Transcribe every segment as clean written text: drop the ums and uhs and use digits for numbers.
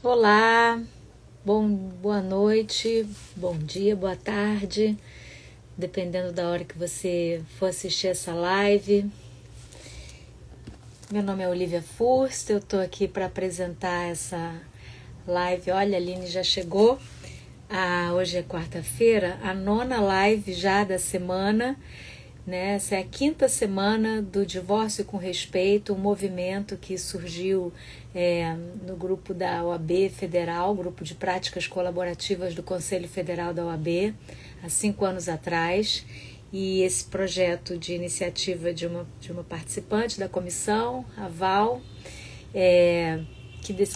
Olá, boa noite, bom dia, boa tarde, dependendo da hora que você for assistir essa live. Meu nome é Olivia Furst, eu estou aqui para apresentar essa live. Olha, a Aline já chegou. Hoje é quarta-feira, a nona live já da semana. Né? Essa é a quinta semana do Divórcio com Respeito, um movimento que surgiu no grupo da OAB Federal, Grupo de Práticas Colaborativas do Conselho Federal da OAB, há 5 anos atrás. E esse projeto de iniciativa de uma participante da comissão, a Val,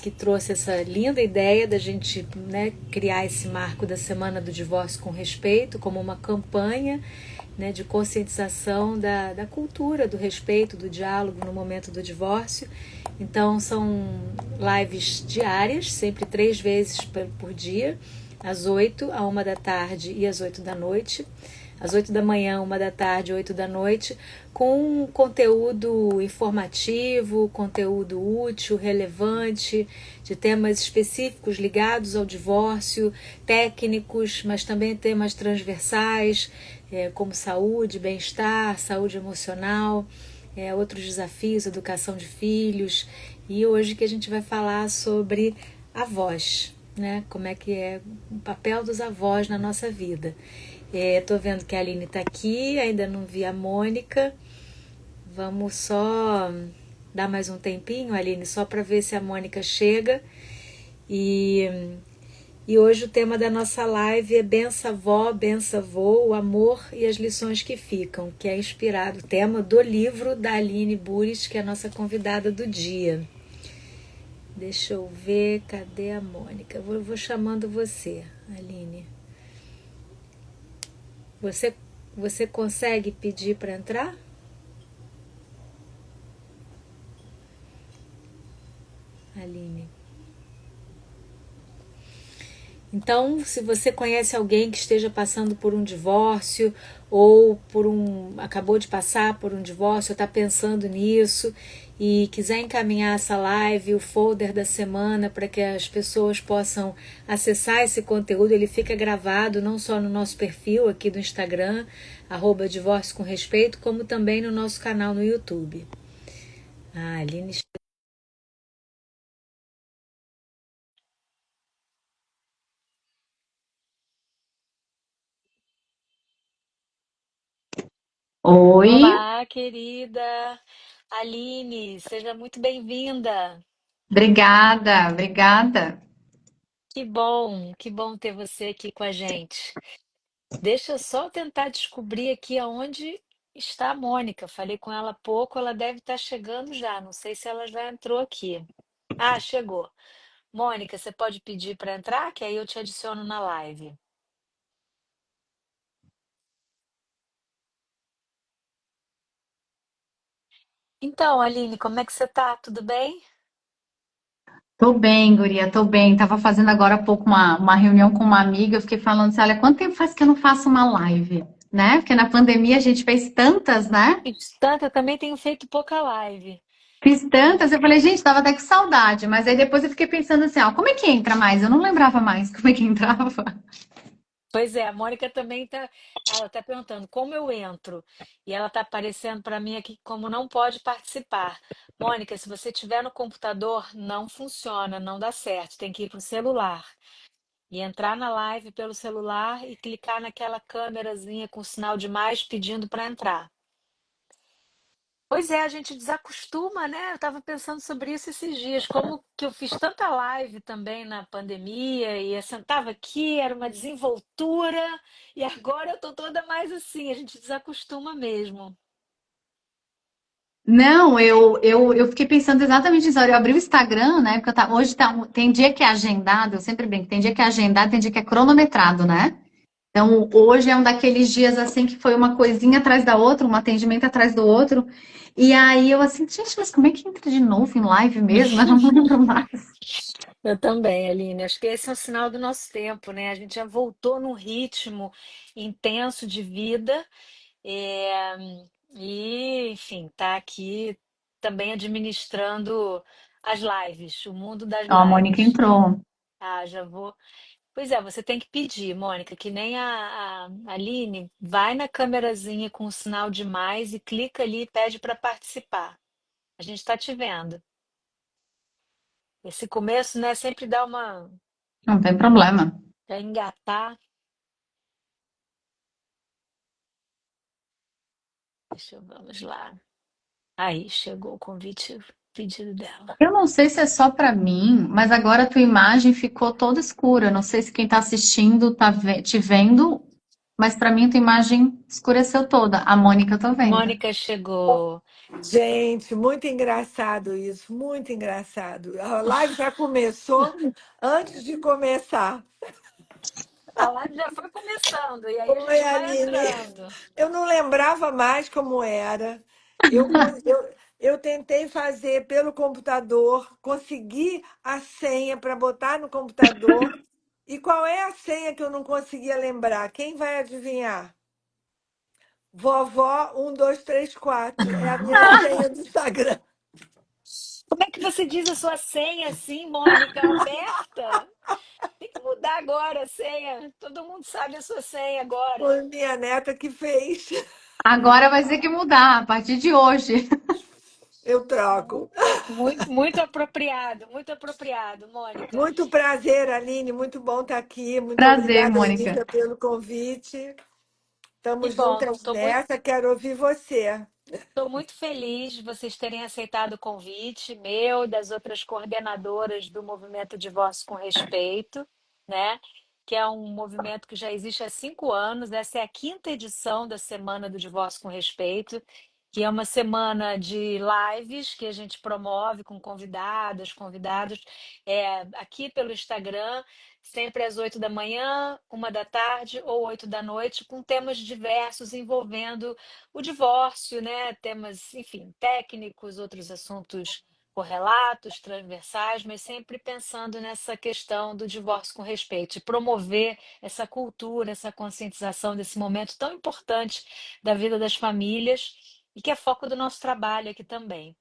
que trouxe essa linda ideia da gente, né, criar esse marco da Semana do Divórcio com Respeito como uma campanha, né, de conscientização da cultura, do respeito, do diálogo no momento do divórcio. Então são lives diárias, sempre 3 vezes por dia, às 8, à 1 da tarde e às 8 da noite. Às 8 da manhã, 1 da tarde, 8 da noite, com conteúdo informativo, conteúdo útil, relevante, de temas específicos ligados ao divórcio, técnicos, mas também temas transversais, como saúde, bem-estar, saúde emocional, outros desafios, educação de filhos. E hoje que a gente vai falar sobre avós, né? Como é que é o papel dos avós na nossa vida. Tô vendo que a Aline está aqui, ainda não vi a Mônica. Vamos só dar mais um tempinho, Aline, só para ver se a Mônica chega. E hoje o tema da nossa live é Bença Vó, Bença Vô, o amor e as lições que ficam, que é inspirado, o tema do livro da Aline Buris, que é a nossa convidada do dia. Deixa eu ver, cadê a Mônica? Vou chamando você, Aline. Você consegue pedir para entrar? Aline. Então, se você conhece alguém que esteja passando por um divórcio ou acabou de passar por um divórcio, está pensando nisso e quiser encaminhar essa live, o folder da semana, para que as pessoas possam acessar esse conteúdo, ele fica gravado não só no nosso perfil aqui do Instagram, @divórcio com respeito, como também no nosso canal no YouTube. Aline. Oi, Olá, querida Aline, seja muito bem-vinda. obrigada. Que bom ter você aqui com a gente. Deixa eu só tentar descobrir aqui aonde está a Mônica. Falei com ela há pouco, ela deve estar chegando já. Não sei se ela já entrou aqui. Ah, chegou. Mônica, você pode pedir para entrar, que aí eu te adiciono na live. Então, Aline, como é que você tá? Tudo bem? Tô bem, guria, tô bem. Tava fazendo agora há pouco uma reunião com uma amiga, eu fiquei falando assim, olha, quanto tempo faz que eu não faço uma live, né? Porque na pandemia a gente fez tantas, né? Tanta, eu também tenho feito pouca live. Fiz tantas, eu falei, gente, tava até com saudade, mas aí depois eu fiquei pensando assim, ó, como é que entra mais? Eu não lembrava mais como é que entrava. Pois é, a Mônica também ela tá perguntando como eu entro. E ela tá aparecendo para mim aqui como não pode participar. Mônica, se você tiver no computador, não funciona, não dá certo. Tem que ir para o celular e entrar na live pelo celular e clicar naquela câmerazinha com sinal de mais pedindo para entrar. Pois é, a gente desacostuma, né? Eu estava pensando sobre isso esses dias, como que eu fiz tanta live também na pandemia e eu sentava aqui, era uma desenvoltura, e agora eu tô toda mais assim, a gente desacostuma mesmo. Não, eu fiquei pensando exatamente nisso. Eu abri o Instagram, né? Porque hoje tem dia que é agendado, eu sempre brinco, tem dia que é agendado, tem dia que é cronometrado, né? Então, hoje é um daqueles dias assim que foi uma coisinha atrás da outra, um atendimento atrás do outro. E aí eu assim, gente, mas como é que entra de novo em live mesmo? Eu não lembro mais. Eu também, Aline. Acho que esse é um sinal do nosso tempo, né? A gente já voltou num ritmo intenso de vida, é, e, enfim, tá aqui também administrando as lives, o mundo das Ó, a Mônica lives. entrou. Ah, já vou. Pois é, você tem que pedir, Mônica, que nem a Aline, vai na câmerazinha com o sinal de mais e clica ali e pede para participar. A gente está te vendo. Esse começo, né, sempre dá uma Não tem problema. para engatar. Vamos lá. Aí chegou o convite, pedido dela. Eu não sei se é só para mim, mas agora a tua imagem ficou toda escura. Não sei se quem está assistindo está te vendo, mas para mim tua imagem escureceu toda. A Mônica eu tô vendo. Mônica chegou. Gente, muito engraçado isso, muito engraçado. A live já começou antes de começar. A live já foi começando e aí a Oi, gente vai Aline. entrando. Eu não lembrava mais como era. Eu tentei fazer pelo computador, consegui a senha para botar no computador. E qual é a senha que eu não conseguia lembrar? Quem vai adivinhar? Vovó 1234 é a minha senha do Instagram. Como é que você diz a sua senha assim, Mônica, aberta? Tem que mudar agora a senha. Todo mundo sabe a sua senha agora. Foi minha neta que fez. Agora vai ter que mudar a partir de hoje. Eu troco. Mu- muito apropriado, Mônica. Muito prazer, Aline. Muito bom estar aqui. Muito Prazer, obrigada, Mônica. Olivia, pelo convite. Que Estamos bom, juntas nessa. Quero ouvir você. estou muito feliz de vocês terem aceitado o convite meu e das outras coordenadoras do Movimento Divórcio com Respeito, né? Que é um movimento que já existe há 5 anos. Essa é a quinta edição da Semana do Divórcio com Respeito, que é uma semana de lives que a gente promove com convidadas, convidados, aqui pelo Instagram, sempre às 8 da manhã, 1 da tarde ou 8 da noite, com temas diversos envolvendo o divórcio, né? Temas, enfim, técnicos, outros assuntos correlatos, transversais, mas sempre pensando nessa questão do divórcio com respeito, de promover essa cultura, essa conscientização desse momento tão importante da vida das famílias e que é foco do nosso trabalho aqui também.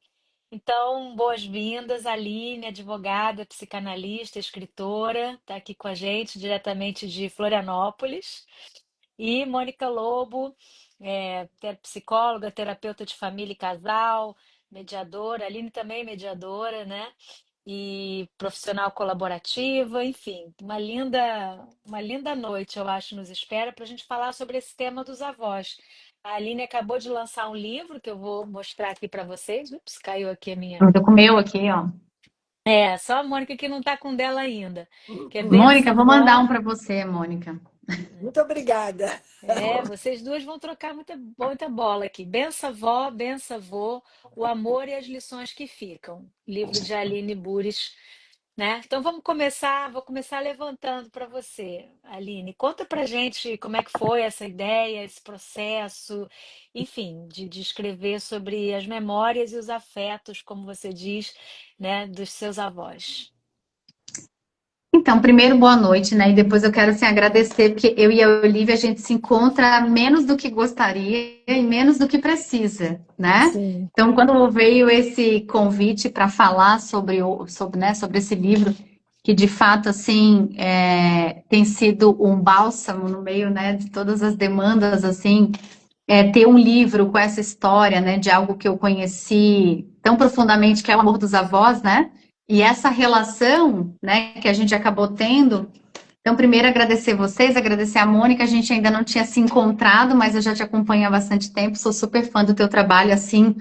Então, boas-vindas, Aline, advogada, psicanalista, escritora, está aqui com a gente diretamente de Florianópolis. E Mônica Lobo, psicóloga, terapeuta de família e casal, mediadora, Aline também mediadora, né? E profissional colaborativa, enfim, uma linda noite, eu acho, nos espera para a gente falar sobre esse tema dos avós. A Aline acabou de lançar um livro que eu vou mostrar aqui para vocês. Ups, caiu aqui a minha. Eu tô com o meu aqui, ó. É, só a Mônica que não está com dela ainda, que é Mônica, Benção vou mandar Vó. um para você, Mônica. Muito obrigada. Vocês duas vão trocar muita bola aqui. Benção vó, benção avô, o amor e as lições que ficam. Livro de Aline Bures, né? Então vou começar levantando para você, Aline. Conta pra gente como é que foi essa ideia, esse processo, enfim, de escrever sobre as memórias e os afetos, como você diz, né, dos seus avós. Então, primeiro, boa noite, né? E depois eu quero assim, agradecer, porque eu e a Olivia, a gente se encontra menos do que gostaria e menos do que precisa, né? Sim. Então, quando veio esse convite para falar sobre esse livro, que de fato, assim, tem sido um bálsamo no meio, né, de todas as demandas, assim, ter um livro com essa história, né, de algo que eu conheci tão profundamente, que é o amor dos avós, né? E essa relação, né, que a gente acabou tendo. Então, primeiro, agradecer vocês, agradecer a Mônica. A gente ainda não tinha se encontrado, mas eu já te acompanho há bastante tempo. Sou super fã do teu trabalho, assim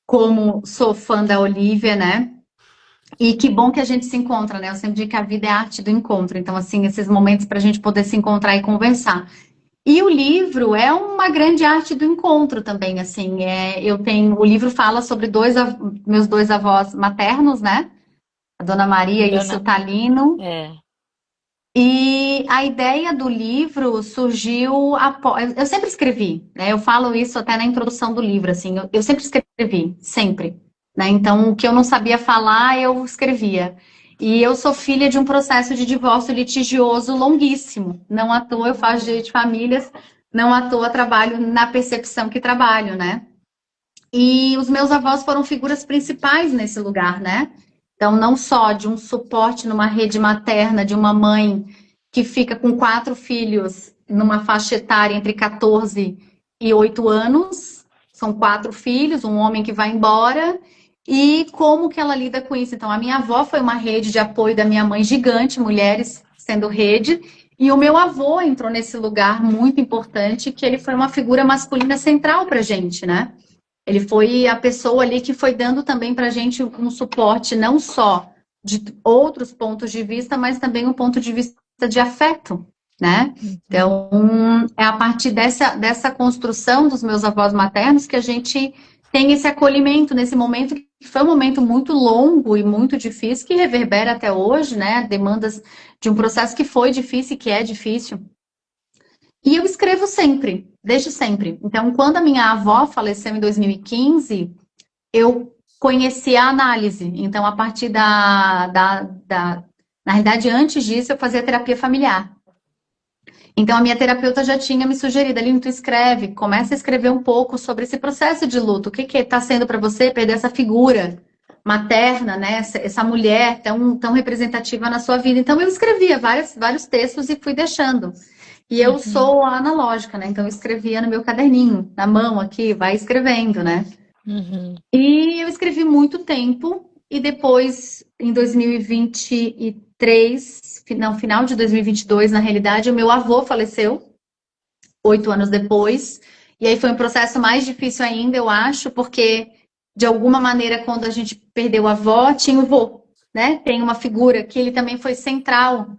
como sou fã da Olivia, né? E que bom que a gente se encontra, né? Eu sempre digo que a vida é a arte do encontro. Então, assim, esses momentos para a gente poder se encontrar e conversar. E o livro é uma grande arte do encontro também, assim. O livro fala sobre meus dois avós maternos, né? A Dona Maria e o seu Dona, Talino. é, E a ideia do livro surgiu após. Eu sempre escrevi, né? Eu falo isso até na introdução do livro, assim. Eu sempre escrevi, sempre. Né? Então, o que eu não sabia falar, eu escrevia. E eu sou filha de um processo de divórcio litigioso longuíssimo. Não à toa eu faço direito de famílias, não à toa trabalho na percepção que trabalho, né? E os meus avós foram figuras principais nesse lugar, né? Então, não só de um suporte numa rede materna de uma mãe que fica com 4 filhos numa faixa etária entre 14 e 8 anos, são 4 filhos, um homem que vai embora, e como que ela lida com isso. Então, a minha avó foi uma rede de apoio da minha mãe gigante, mulheres sendo rede, e o meu avô entrou nesse lugar muito importante, que ele foi uma figura masculina central pra gente, né? Ele foi a pessoa ali que foi dando também pra gente um suporte, não só de outros pontos de vista, mas também um ponto de vista de afeto, né? Então, é a partir dessa construção dos meus avós maternos que a gente tem esse acolhimento nesse momento, que foi um momento muito longo e muito difícil, que reverbera até hoje, né? Demandas de um processo que foi difícil e que é difícil. E eu escrevo sempre, desde sempre. Então, quando a minha avó faleceu em 2015, eu conheci a análise. Então, a partir na realidade, antes disso, eu fazia terapia familiar. Então, a minha terapeuta já tinha me sugerido, Aline, tu escreve, começa a escrever um pouco sobre esse processo de luto. O que que está sendo para você perder essa figura materna, né? Essa mulher tão representativa na sua vida. Então, eu escrevia vários textos e fui deixando. E eu sou analógica, né? Então, eu escrevia no meu caderninho, na mão aqui, vai escrevendo, né? E eu escrevi muito tempo, e depois, em 2023, no final de 2022, na realidade, o meu avô faleceu, 8 anos depois, e aí foi um processo mais difícil ainda, eu acho, porque, de alguma maneira, quando a gente perdeu a avó, tinha o vô, né? Tem uma figura que ele também foi central,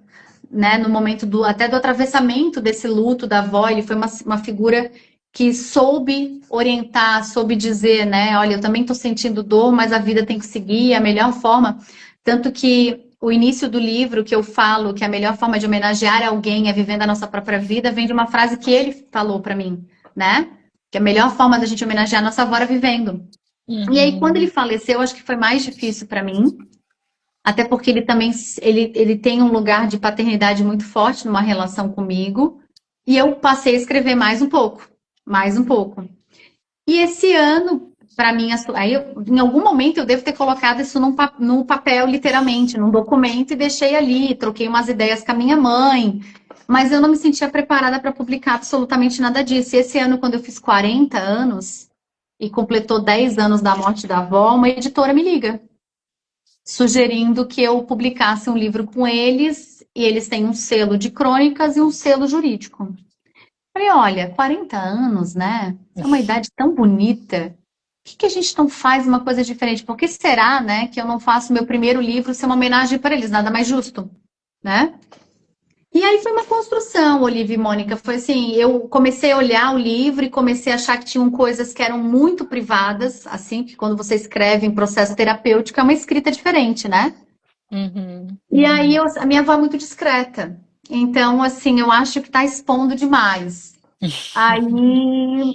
né? No momento até do atravessamento desse luto da avó, ele foi uma figura que soube orientar, soube dizer, né? Olha, eu também estou sentindo dor, mas a vida tem que seguir, a melhor forma. Tanto que o início do livro, que eu falo que a melhor forma de homenagear alguém é vivendo a nossa própria vida, vem de uma frase que ele falou para mim, né? Que a melhor forma da gente homenagear a nossa avó é vivendo. E aí, quando ele faleceu, acho que foi mais difícil para mim, até porque ele também ele tem um lugar de paternidade muito forte numa relação comigo, e eu passei a escrever mais um pouco. E esse ano, para mim, aí em algum momento eu devo ter colocado isso num papel, literalmente, num documento, e deixei ali, troquei umas ideias com a minha mãe, mas eu não me sentia preparada para publicar absolutamente nada disso. E esse ano, quando eu fiz 40 anos, e completou 10 anos da morte da avó, uma editora me liga, sugerindo que eu publicasse um livro com eles, e eles têm um selo de crônicas e um selo jurídico. Falei, olha, 40 anos, né? É uma idade tão bonita. Por que a gente não faz uma coisa diferente? Por que será, né, que eu não faço meu primeiro livro ser uma homenagem para eles? Nada mais justo, né? E aí foi uma construção, Olivia e Mônica. Foi assim, eu comecei a olhar o livro e comecei a achar que tinham coisas que eram muito privadas, assim, que quando você escreve em processo terapêutico é uma escrita diferente, né? E aí a minha avó é muito discreta. Então, assim, eu acho que tá expondo demais. Aí,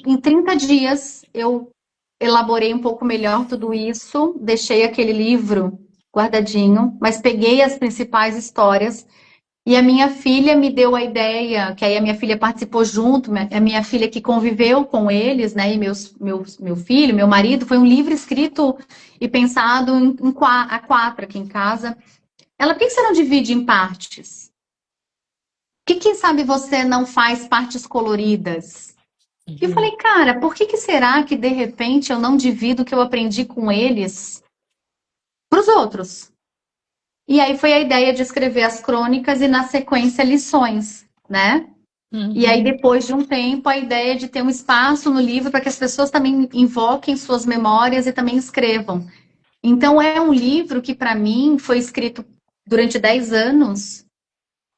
em 30 dias, eu elaborei um pouco melhor tudo isso, deixei aquele livro guardadinho, mas peguei as principais histórias. E a minha filha me deu a ideia, que aí a minha filha participou junto, a minha filha que conviveu com eles, né? E meu filho, meu marido, foi um livro escrito e pensado a 4 aqui em casa. Ela, por que você não divide em partes? Por que, quem sabe, você não faz partes coloridas? E eu falei, cara, por que será que de repente eu não divido o que eu aprendi com eles para os outros? E aí foi a ideia de escrever as crônicas e, na sequência, lições, né? E aí, depois de um tempo, a ideia de ter um espaço no livro para que as pessoas também invoquem suas memórias e também escrevam. Então, é um livro que, para mim, foi escrito durante 10 anos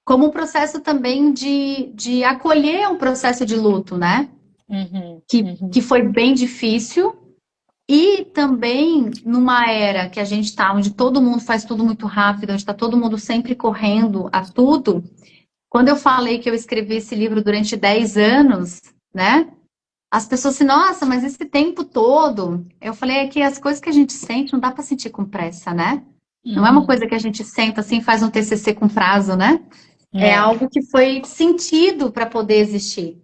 como um processo também de acolher um processo de luto, né? Que foi bem difícil. E também numa era que a gente está, onde todo mundo faz tudo muito rápido, onde está todo mundo sempre correndo a tudo. Quando eu falei que eu escrevi esse livro durante 10 anos, né? As pessoas assim, nossa, mas esse tempo todo... Eu falei, é que as coisas que a gente sente não dá para sentir com pressa, né? Não é uma coisa que a gente senta assim e faz um TCC com prazo, né? É algo que foi sentido para poder existir.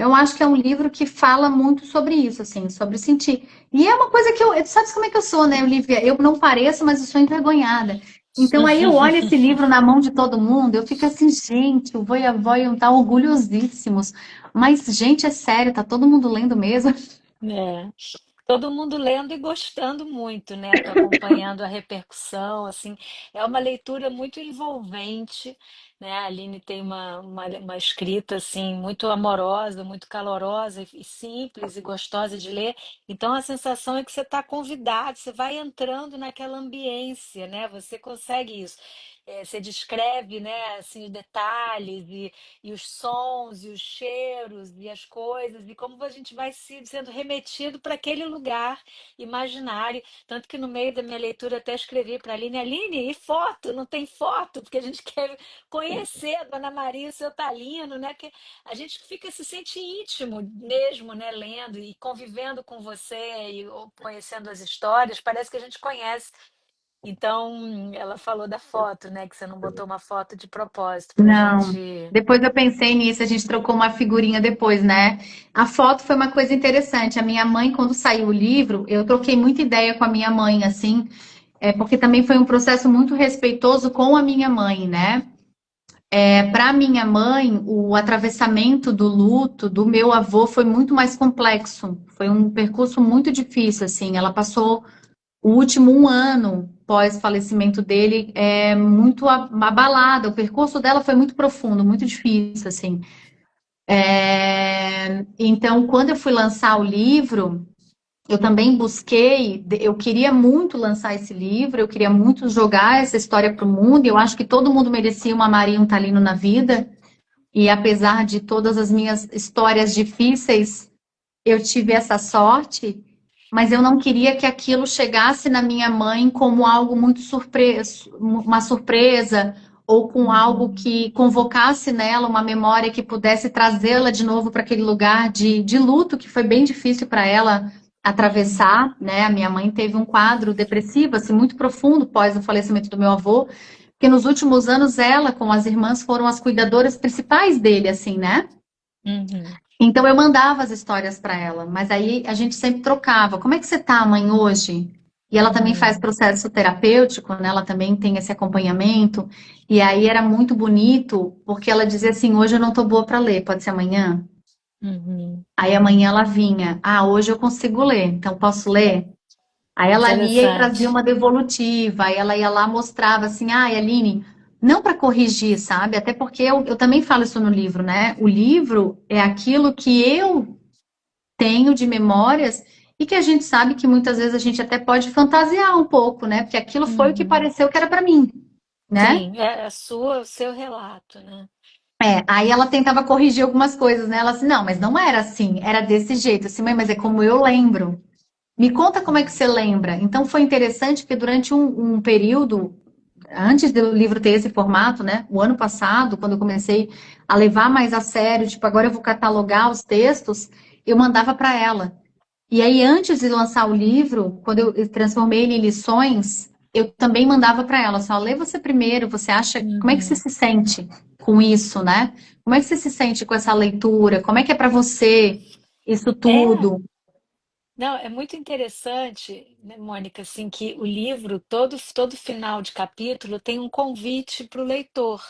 Eu acho que é um livro que fala muito sobre isso, assim, sobre sentir. E é uma coisa que eu, sabe como é que eu sou, né, Olivia? Eu não pareço, mas eu sou envergonhada. Então aí eu olho esse livro na mão de todo mundo, eu fico assim, gente, o vô e a avó iam estar orgulhosíssimos. Mas, gente, é sério, tá todo mundo lendo mesmo? É. Todo mundo lendo e gostando muito, né? Tô acompanhando a repercussão, assim, é uma leitura muito envolvente, né? A Aline tem uma escrita, assim, muito amorosa, muito calorosa e simples e gostosa de ler. Então, a sensação é que você está convidado, você vai entrando naquela ambiência, né? Você consegue isso. Você descreve, né, assim, os detalhes e os sons, e os cheiros, e as coisas, e como a gente vai sendo remetido para aquele lugar imaginário. Tanto que no meio da minha leitura até escrevi para a Aline, Aline, e foto? Não tem foto? Porque a gente quer conhecer a Dona Maria e o seu talino, né? Que a gente fica, se sente íntimo mesmo, né? Lendo e convivendo com você e ou conhecendo as histórias, parece que a gente conhece. Então, ela falou da foto, né? Que você não botou uma foto de propósito para a Não. gente. Depois eu pensei nisso, a gente trocou uma figurinha depois, né? A foto foi uma coisa interessante. A minha mãe, quando saiu o livro, eu troquei muita ideia com a minha mãe, assim, porque também foi um processo muito respeitoso com a minha mãe, né? Para minha mãe, o atravessamento do luto do meu avô foi muito mais complexo. Foi um percurso muito difícil, assim. Ela passou o último um ano pós falecimento dele é muito abalada. O percurso dela foi muito profundo, muito difícil, assim. Então, quando eu fui lançar o livro, eu também busquei, eu queria muito lançar esse livro, eu queria muito jogar essa história para o mundo. Eu acho que todo mundo merecia uma Maria e um Talino na vida. E apesar de todas as minhas histórias difíceis, eu tive essa sorte, mas eu não queria que aquilo chegasse na minha mãe como algo muito surpresa, uma surpresa, ou com algo Uhum, que convocasse nela uma memória que pudesse trazê-la de novo para aquele lugar de luto que foi bem difícil para ela uhum, atravessar, né? A minha mãe teve um quadro depressivo assim muito profundo pós o falecimento do meu avô, porque nos últimos anos ela com as irmãs foram as cuidadoras principais dele, assim, né? uhum, Então eu mandava as histórias para ela, mas aí a gente sempre trocava. Como é que você tá, mãe, hoje? E ela também faz uhum, processo terapêutico, né? Ela também tem esse acompanhamento. E aí era muito bonito, porque ela dizia assim: hoje eu não tô boa para ler, pode ser amanhã? uhum. Aí amanhã ela vinha: ah, hoje eu consigo ler, então posso ler? Aí ela lia e trazia Interessante. uma devolutiva, aí ela ia lá mostrava assim: ai, Aline, não para corrigir, sabe? Até porque eu também falo isso no livro, né? O livro é aquilo que eu tenho de memórias e que a gente sabe que muitas vezes a gente até pode fantasiar um pouco, né? Porque aquilo foi o que Uhum. pareceu que era para mim, né? Sim, é a sua, o seu relato, né? Aí ela tentava corrigir algumas coisas, né? Ela assim, não, mas não era assim, era desse jeito. Assim, mãe, mas é como eu lembro. Me conta como é que você lembra. Então foi interessante porque durante um período, antes do livro ter esse formato, né? O ano passado, quando eu comecei a levar mais a sério, tipo, agora eu vou catalogar os textos, eu mandava para ela. E aí, antes de lançar o livro, quando eu transformei ele em lições, eu também mandava para ela, só lê você primeiro, você acha, como é que você Uhum. se sente com isso, né? Como é que você se sente com essa leitura? Como é que é para você isso É, tudo? não, é muito interessante, né, Mônica, assim, que o livro, todo final de capítulo, tem um convite para o leitor,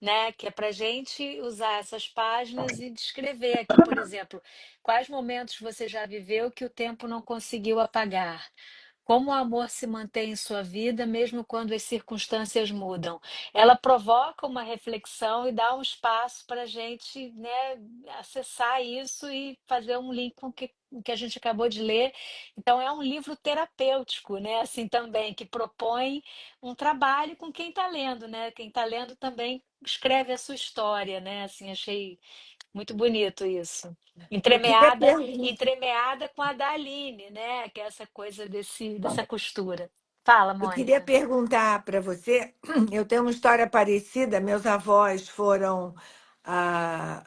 né? Que é para a gente usar essas páginas e descrever aqui, por exemplo, quais momentos você já viveu que o tempo não conseguiu apagar. Como o amor se mantém em sua vida, mesmo quando as circunstâncias mudam. Ela provoca uma reflexão e dá um espaço para a gente, né, acessar isso e fazer um link com o que a gente acabou de ler. Então, é um livro terapêutico, né, assim também, que propõe um trabalho com quem está lendo, né? Quem está lendo também escreve a sua história, né? Assim, achei muito bonito isso. Eu queria Entremeada, perguntar. entremeada com a da Aline, né? Que é essa coisa dessa costura. Fala, Eu queria Mônica. perguntar para você, eu tenho uma história parecida, meus avós foram ah,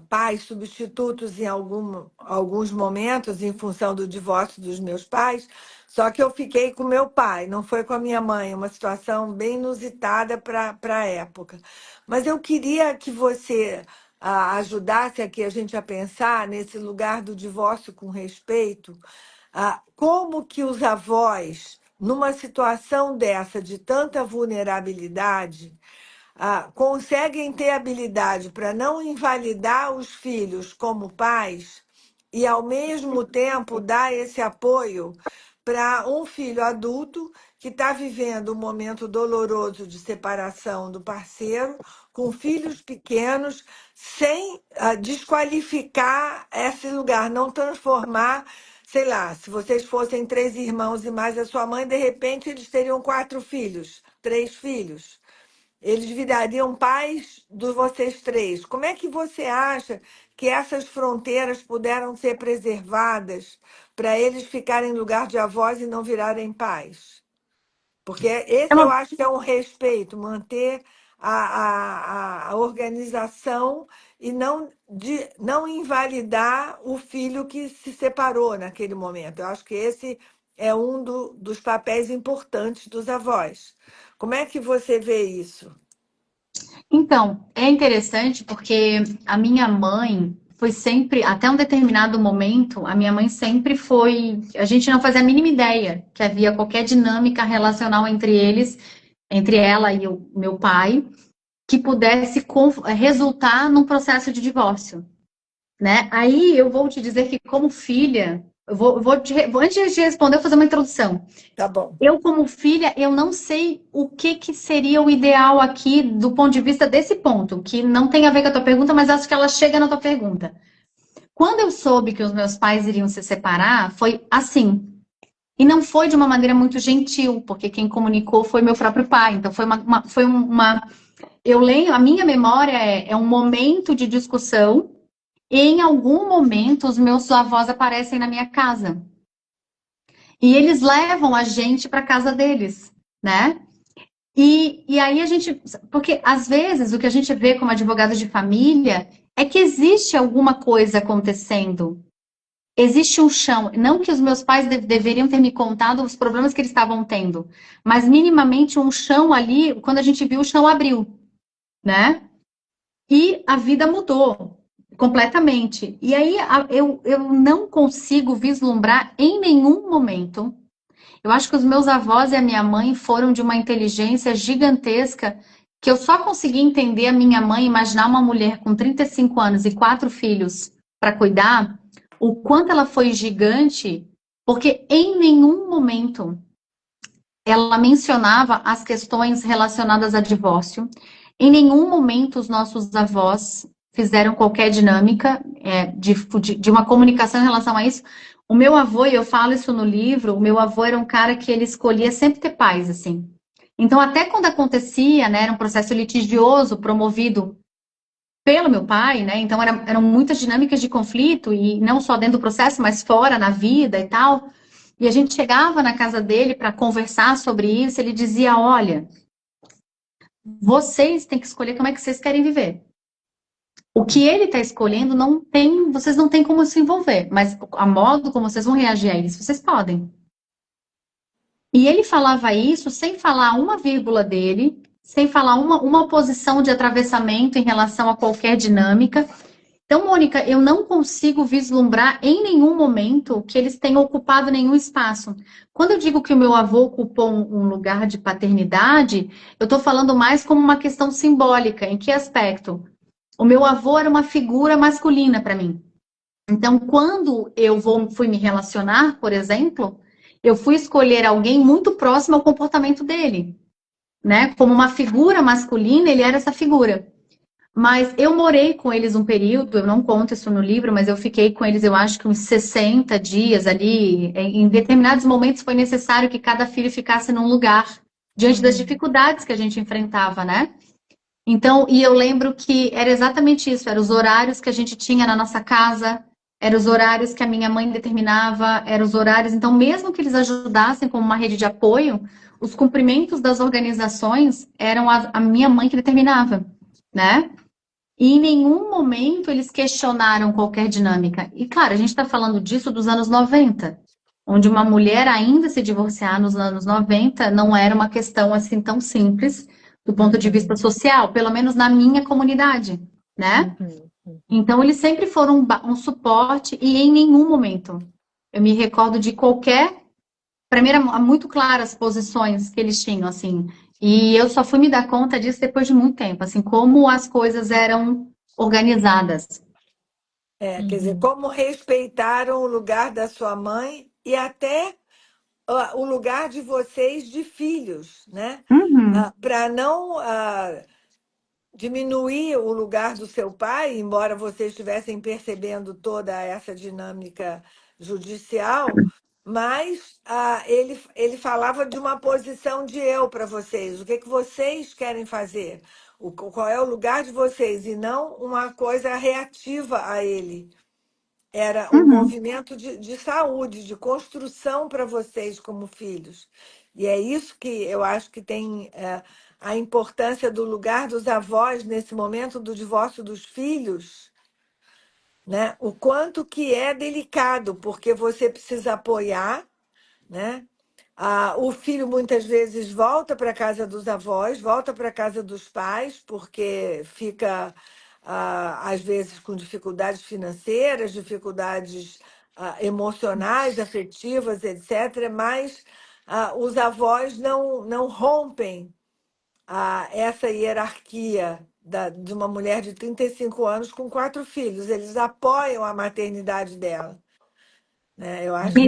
pais substitutos em alguns momentos, em função do divórcio dos meus pais, só que eu fiquei com meu pai, não foi com a minha mãe, uma situação bem inusitada para a época. Mas eu queria que você ajudasse aqui a gente a pensar nesse lugar do divórcio com respeito, como que os avós, numa situação dessa de tanta vulnerabilidade, conseguem ter habilidade para não invalidar os filhos como pais e, ao mesmo tempo, dar esse apoio para um filho adulto que está vivendo um momento doloroso de separação do parceiro, com filhos pequenos, sem desqualificar esse lugar, não transformar. Sei lá, se vocês fossem 3 irmãos e mais a sua mãe, de repente eles teriam 4 filhos, 3 filhos. Eles virariam pais de vocês 3. Como é que você acha que essas fronteiras puderam ser preservadas para eles ficarem em lugar de avós e não virarem pais? Porque É esse eu uma acho que é um respeito, manter a organização e não invalidar o filho que se separou naquele momento. Eu acho que esse é um dos papéis importantes dos avós. Como é que você vê isso? Então, é interessante porque a minha mãe foi sempre, até um determinado momento, a minha mãe sempre foi. A gente não fazia a mínima ideia que havia qualquer dinâmica relacional entre eles, entre ela e o meu pai, que pudesse resultar num processo de divórcio, né? Aí eu vou te dizer que, como filha, antes de responder, eu vou fazer uma introdução. Tá bom. Eu, como filha, eu não sei o que seria o ideal aqui do ponto de vista desse ponto, que não tem a ver com a tua pergunta, mas acho que ela chega na tua pergunta. Quando eu soube que os meus pais iriam se separar, foi assim. E não foi de uma maneira muito gentil, porque quem comunicou foi meu próprio pai. Então eu lembro, a minha memória é um momento de discussão, e em algum momento os meus avós aparecem na minha casa. E eles levam a gente para casa deles, né? E aí a gente, porque às vezes o que a gente vê como advogado de família é que existe alguma coisa acontecendo. Existe um chão. Não que os meus pais deveriam ter me contado os problemas que eles estavam tendo, mas minimamente um chão ali, quando a gente viu, o chão abriu, né? E a vida mudou completamente. E aí eu não consigo vislumbrar em nenhum momento. Eu acho que os meus avós e a minha mãe foram de uma inteligência gigantesca, que eu só consegui entender a minha mãe, imaginar uma mulher com 35 anos e 4 filhos para cuidar, o quanto ela foi gigante, porque em nenhum momento ela mencionava as questões relacionadas a divórcio. Em nenhum momento os nossos avós fizeram qualquer dinâmica de uma comunicação em relação a isso. O meu avô, e eu falo isso no livro, o meu avô era um cara que ele escolhia sempre ter paz, assim. Então, até quando acontecia, né, era um processo litigioso promovido pelo meu pai, né, então eram muitas dinâmicas de conflito, e não só dentro do processo, mas fora, na vida e tal. E a gente chegava na casa dele para conversar sobre isso, ele dizia, olha, vocês têm que escolher como é que vocês querem viver. O que ele está escolhendo vocês não têm como se envolver, mas a modo como vocês vão reagir a isso, vocês podem. E ele falava isso sem falar uma vírgula dele, sem falar uma oposição de atravessamento em relação a qualquer dinâmica. Então, Mônica, eu não consigo vislumbrar em nenhum momento que eles tenham ocupado nenhum espaço. Quando eu digo que o meu avô ocupou um lugar de paternidade, eu estou falando mais como uma questão simbólica. Em que aspecto? O meu avô era uma figura masculina para mim. Então, quando eu fui me relacionar, por exemplo, eu fui escolher alguém muito próximo ao comportamento dele, né? Como uma figura masculina, ele era essa figura. Mas eu morei com eles um período, eu não conto isso no livro, mas eu fiquei com eles, eu acho que uns 60 dias ali. Em determinados momentos foi necessário que cada filho ficasse num lugar, diante das dificuldades que a gente enfrentava, né? Então, e eu lembro que era exatamente isso, eram os horários que a gente tinha na nossa casa, eram os horários que a minha mãe determinava, eram os horários, então mesmo que eles ajudassem como uma rede de apoio, os cumprimentos das organizações eram a minha mãe que determinava, né? E em nenhum momento eles questionaram qualquer dinâmica. E claro, a gente está falando disso dos anos 90, onde uma mulher ainda se divorciar nos anos 90 não era uma questão assim tão simples, do ponto de vista social, pelo menos na minha comunidade, né? Então, eles sempre foram um suporte e em nenhum momento eu me recordo de qualquer. Para mim, era muito claras as posições que eles tinham, assim. E eu só fui me dar conta disso depois de muito tempo, assim, como as coisas eram organizadas. Quer dizer, Uhum. como respeitaram o lugar da sua mãe e até o lugar de vocês de filhos, né? Uhum. Para não diminuir o lugar do seu pai, embora vocês estivessem percebendo toda essa dinâmica judicial, mas ele falava de uma posição de eu para vocês, o que que vocês querem fazer, qual é o lugar de vocês, e não uma coisa reativa a ele. Era um Uhum. movimento de saúde, de construção para vocês como filhos. E é isso que eu acho que tem a importância do lugar dos avós nesse momento do divórcio dos filhos, né? O quanto que é delicado, porque você precisa apoiar, né? O filho muitas vezes volta para a casa dos avós, volta para a casa dos pais, porque fica, às vezes, com dificuldades financeiras, dificuldades emocionais, afetivas, etc. Mas os avós não rompem essa hierarquia de uma mulher de 35 anos com 4 filhos. Eles apoiam a maternidade dela, né? Eu acho que.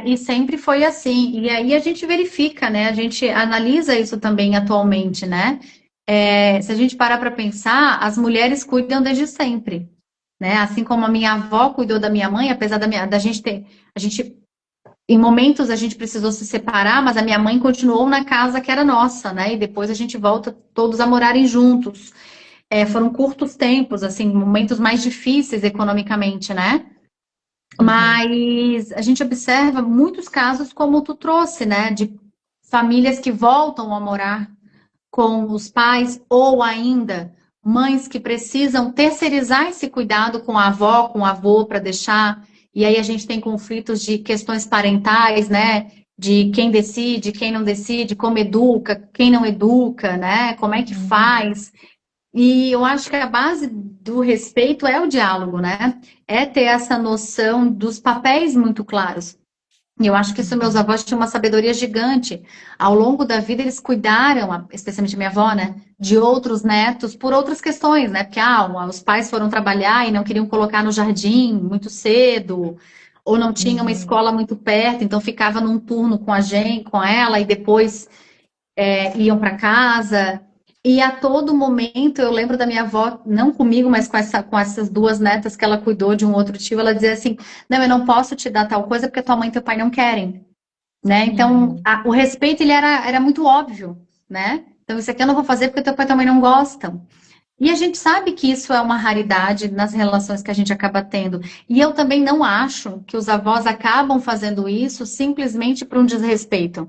E sempre foi assim. E aí a gente verifica, né? A gente analisa isso também atualmente, né? Se a gente parar para pensar, as mulheres cuidam desde sempre, né? Assim como a minha avó cuidou da minha mãe, apesar da gente ter, a gente em momentos a gente precisou se separar, mas a minha mãe continuou na casa que era nossa, né? E depois a gente volta todos a morarem juntos. Foram curtos tempos, assim, momentos mais difíceis economicamente, né? Uhum. Mas a gente observa muitos casos, como tu trouxe, né? De famílias que voltam a morar com os pais, ou ainda mães que precisam terceirizar esse cuidado com a avó, com o avô, para deixar. E aí a gente tem conflitos de questões parentais, né? De quem decide, quem não decide, como educa, quem não educa, né? Como é que Uhum. faz. E eu acho que a base do respeito é o diálogo, né? É ter essa noção dos papéis muito claros. E eu acho que isso meus Uhum. avós tinham uma sabedoria gigante. Ao longo da vida, eles cuidaram, especialmente minha avó, né, de outros netos por outras questões, né? Porque os pais foram trabalhar e não queriam colocar no jardim muito cedo, ou não tinha uma Uhum. escola muito perto, então ficava num turno com a gente, com ela, e depois iam para casa. E a todo momento eu lembro da minha avó, não comigo, mas com essas duas netas que ela cuidou de um outro tio, ela dizia assim: não, eu não posso te dar tal coisa porque tua mãe e teu pai não querem, né? Então Uhum. o respeito ele era muito óbvio, né? Então isso aqui eu não vou fazer porque teu pai e tua mãe não gostam. E a gente sabe que isso é uma raridade nas relações que a gente acaba tendo. E eu também não acho que os avós acabam fazendo isso simplesmente por um desrespeito,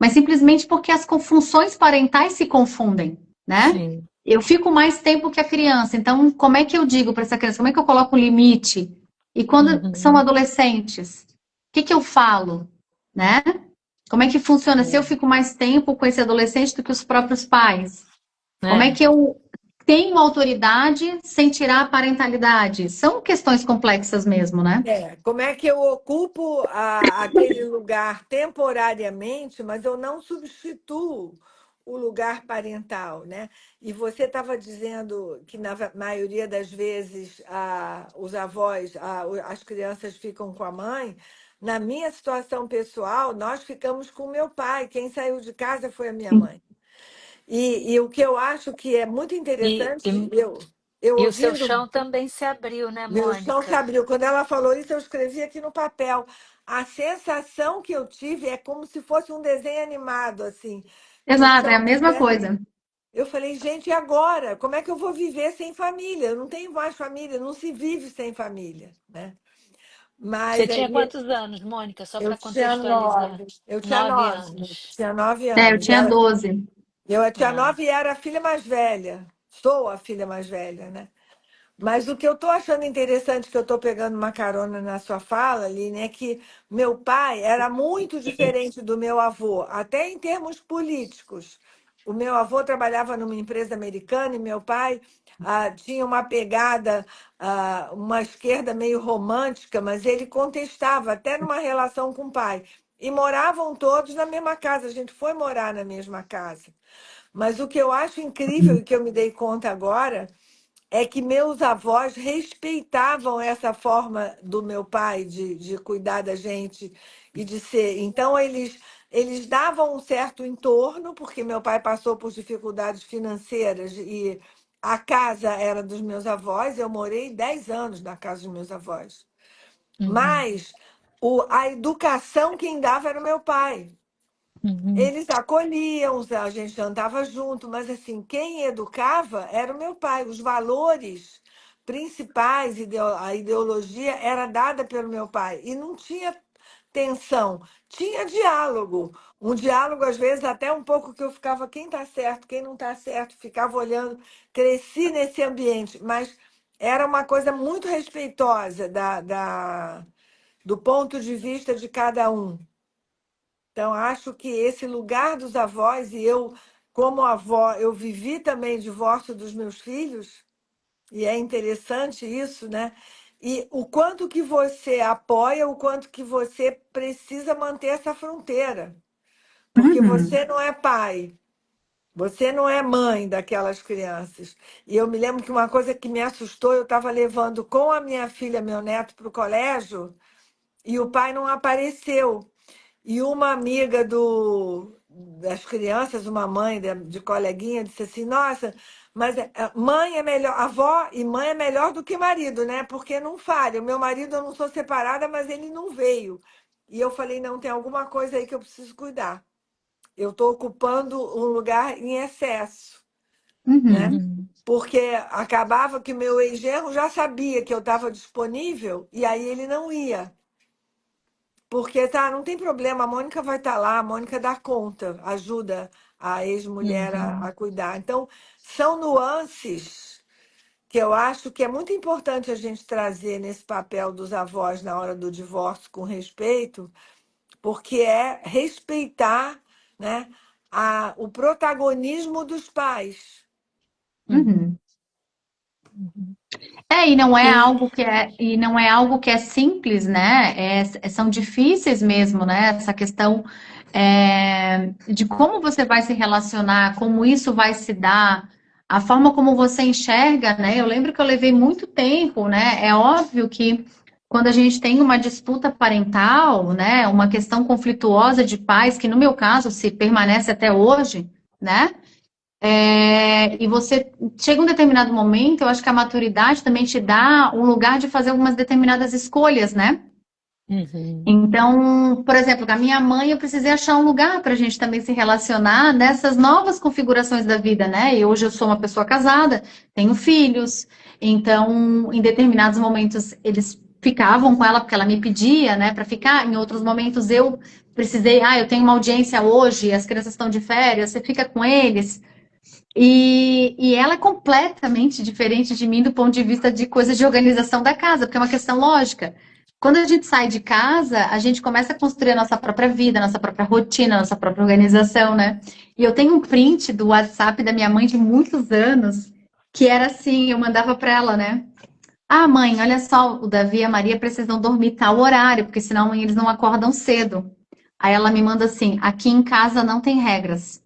mas simplesmente porque as funções parentais se confundem, né? Sim. Eu fico mais tempo que a criança, então como é que eu digo para essa criança? Como é que eu coloco o limite? E quando são Uhum. adolescentes, o que que eu falo, né? Como é que funciona? Se eu fico mais tempo com esse adolescente do que os próprios pais, como é É. que eu tenho autoridade sem tirar a parentalidade? São questões complexas mesmo, né? Como é que eu ocupo aquele lugar temporariamente, mas eu não substituo o lugar parental, né? E você estava dizendo que na maioria das vezes os avós, as crianças ficam com a mãe. Na minha situação pessoal, nós ficamos com meu pai. Quem saiu de casa foi a minha mãe. E o que eu acho que é muito E, interessante, e, eu e o seu ouvindo. chão também se abriu, né, Meu chão se Mônica? abriu. Quando ela falou isso, eu escrevi aqui no papel. A sensação que eu tive é como se fosse um desenho animado, assim, que o Exato, é a chão mesma tivesse. coisa. Eu falei, gente, e agora? Como é que eu vou viver sem família? Eu não tenho mais família, não se vive sem família, né? Você Mas tinha aí quantos anos, Mônica? Só eu para tinha contextualizar. 9. Eu tinha 9 nove. anos. Tinha nove Eu anos. tinha 12. Eu tinha Ah. 9 e era a filha mais velha. Sou a filha mais velha, né? Mas o que eu estou achando interessante, que eu estou pegando uma carona na sua fala, Aline, é que meu pai era muito diferente do meu avô, até em termos políticos. O meu avô trabalhava numa empresa americana e meu pai tinha uma pegada, uma esquerda meio romântica, mas ele contestava até numa relação com o pai. E moravam todos na mesma casa, a gente foi morar na mesma casa. Mas o que eu acho incrível e que eu me dei conta agora é que meus avós respeitavam essa forma do meu pai de cuidar da gente e de ser. Então, eles davam um certo entorno, porque meu pai passou por dificuldades financeiras e a casa era dos meus avós. Eu morei 10 anos na casa dos meus avós. Uhum, Mas a educação quem dava era o meu pai. uhum, Eles acolhiam, a gente andava junto, mas assim, quem educava era o meu pai. Os valores principais, a ideologia era dada pelo meu pai. E não tinha tensão, tinha diálogo. Um diálogo, às vezes, até um pouco que eu ficava, quem está certo, quem não está certo, ficava olhando, cresci nesse ambiente, mas era uma coisa muito respeitosa do ponto de vista de cada um. Então, acho que esse lugar dos avós, e eu, como avó, eu vivi também o divórcio dos meus filhos, e é interessante isso, né? E o quanto que você apoia, o quanto que você precisa manter essa fronteira, porque Uhum. você não é pai, você não é mãe daquelas crianças. E eu me lembro que uma coisa que me assustou, eu estava levando com a minha filha, meu neto, para o colégio, e o pai não apareceu. E uma amiga das crianças, uma mãe de coleguinha, disse assim: Nossa, mas mãe é melhor, avó e mãe é melhor do que marido, né? Porque não falha. O meu marido, eu não sou separada, mas ele não veio. E eu falei: Não, tem alguma coisa aí que eu preciso cuidar. Eu estou ocupando um lugar em excesso, né? Uhum. uhum, Porque acabava que meu ex-genro já sabia que eu estava disponível e aí ele não ia. Porque tá, não tem problema, a Mônica vai estar lá, a Mônica dá conta, ajuda a ex-mulher a uhum, cuidar. Então, são nuances que eu acho que é muito importante a gente trazer nesse papel dos avós na hora do divórcio com respeito, porque é respeitar, né, o protagonismo dos pais. uhum, Uhum. uhum. E não é E algo e não é algo que é simples, né? São difíceis mesmo, né? Essa questão de como você vai se relacionar, como isso vai se dar, a forma como você enxerga, né? Eu lembro que eu levei muito tempo, né? É óbvio que quando a gente tem uma disputa parental, né? Uma questão conflituosa de pais, que no meu caso se permanece até hoje, né? E você chega um determinado momento, eu acho que a maturidade também te dá um lugar de fazer algumas determinadas escolhas, né? uhum, Então, por exemplo, com a minha mãe, eu precisei achar um lugar para a gente também se relacionar nessas novas configurações da vida, né? E hoje eu sou uma pessoa casada, tenho filhos, então, em determinados momentos, eles ficavam com ela porque ela me pedia, né, para ficar. Em outros momentos, eu precisei, eu tenho uma audiência hoje, as crianças estão de férias, você fica com eles. E ela é completamente diferente de mim do ponto de vista de coisas de organização da casa, porque é uma questão lógica. Quando a gente sai de casa, a gente começa a construir a nossa própria vida, a nossa própria rotina, a nossa própria organização, né? E eu tenho um print do WhatsApp da minha mãe de muitos anos, que era assim, eu mandava para ela, né? Ah, mãe, olha só, o Davi e a Maria precisam dormir tal horário, porque senão amanhã eles não acordam cedo. Aí ela me manda assim: aqui em casa não tem regras.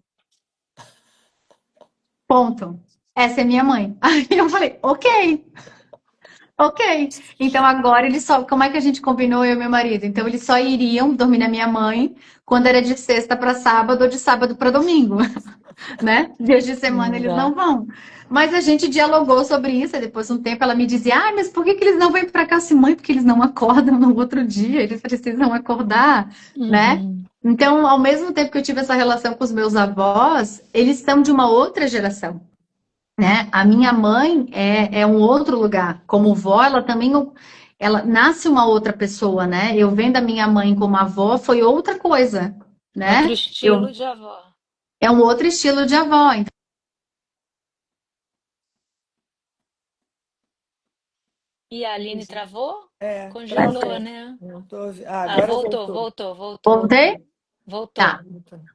Ponto. Essa é minha mãe. Aí eu falei, ok, ok. Então agora eles só. Como é que a gente combinou, eu e meu marido? Então eles só iriam dormir na minha mãe quando era de sexta para sábado ou de sábado para domingo, né? Dias de semana eles não exato. vão. Mas a gente dialogou sobre isso, e depois de um tempo ela me dizia: mas por que que eles não vêm para cá assim, mãe? Porque eles não acordam no outro dia, eles precisam acordar, né? Uhum, Então, ao mesmo tempo que eu tive essa relação com os meus avós, eles são de uma outra geração, né? A minha mãe é um outro lugar. Como vó, ela também ela nasce uma outra pessoa, né? Eu vendo a minha mãe como avó foi outra coisa, outro né? estilo de avó. É um outro estilo de avó. E a Aline travou? É, Congelou, travou. né? Não tô... Ah, agora voltou, voltou. voltou, voltou. Voltei? Voltou. Tá.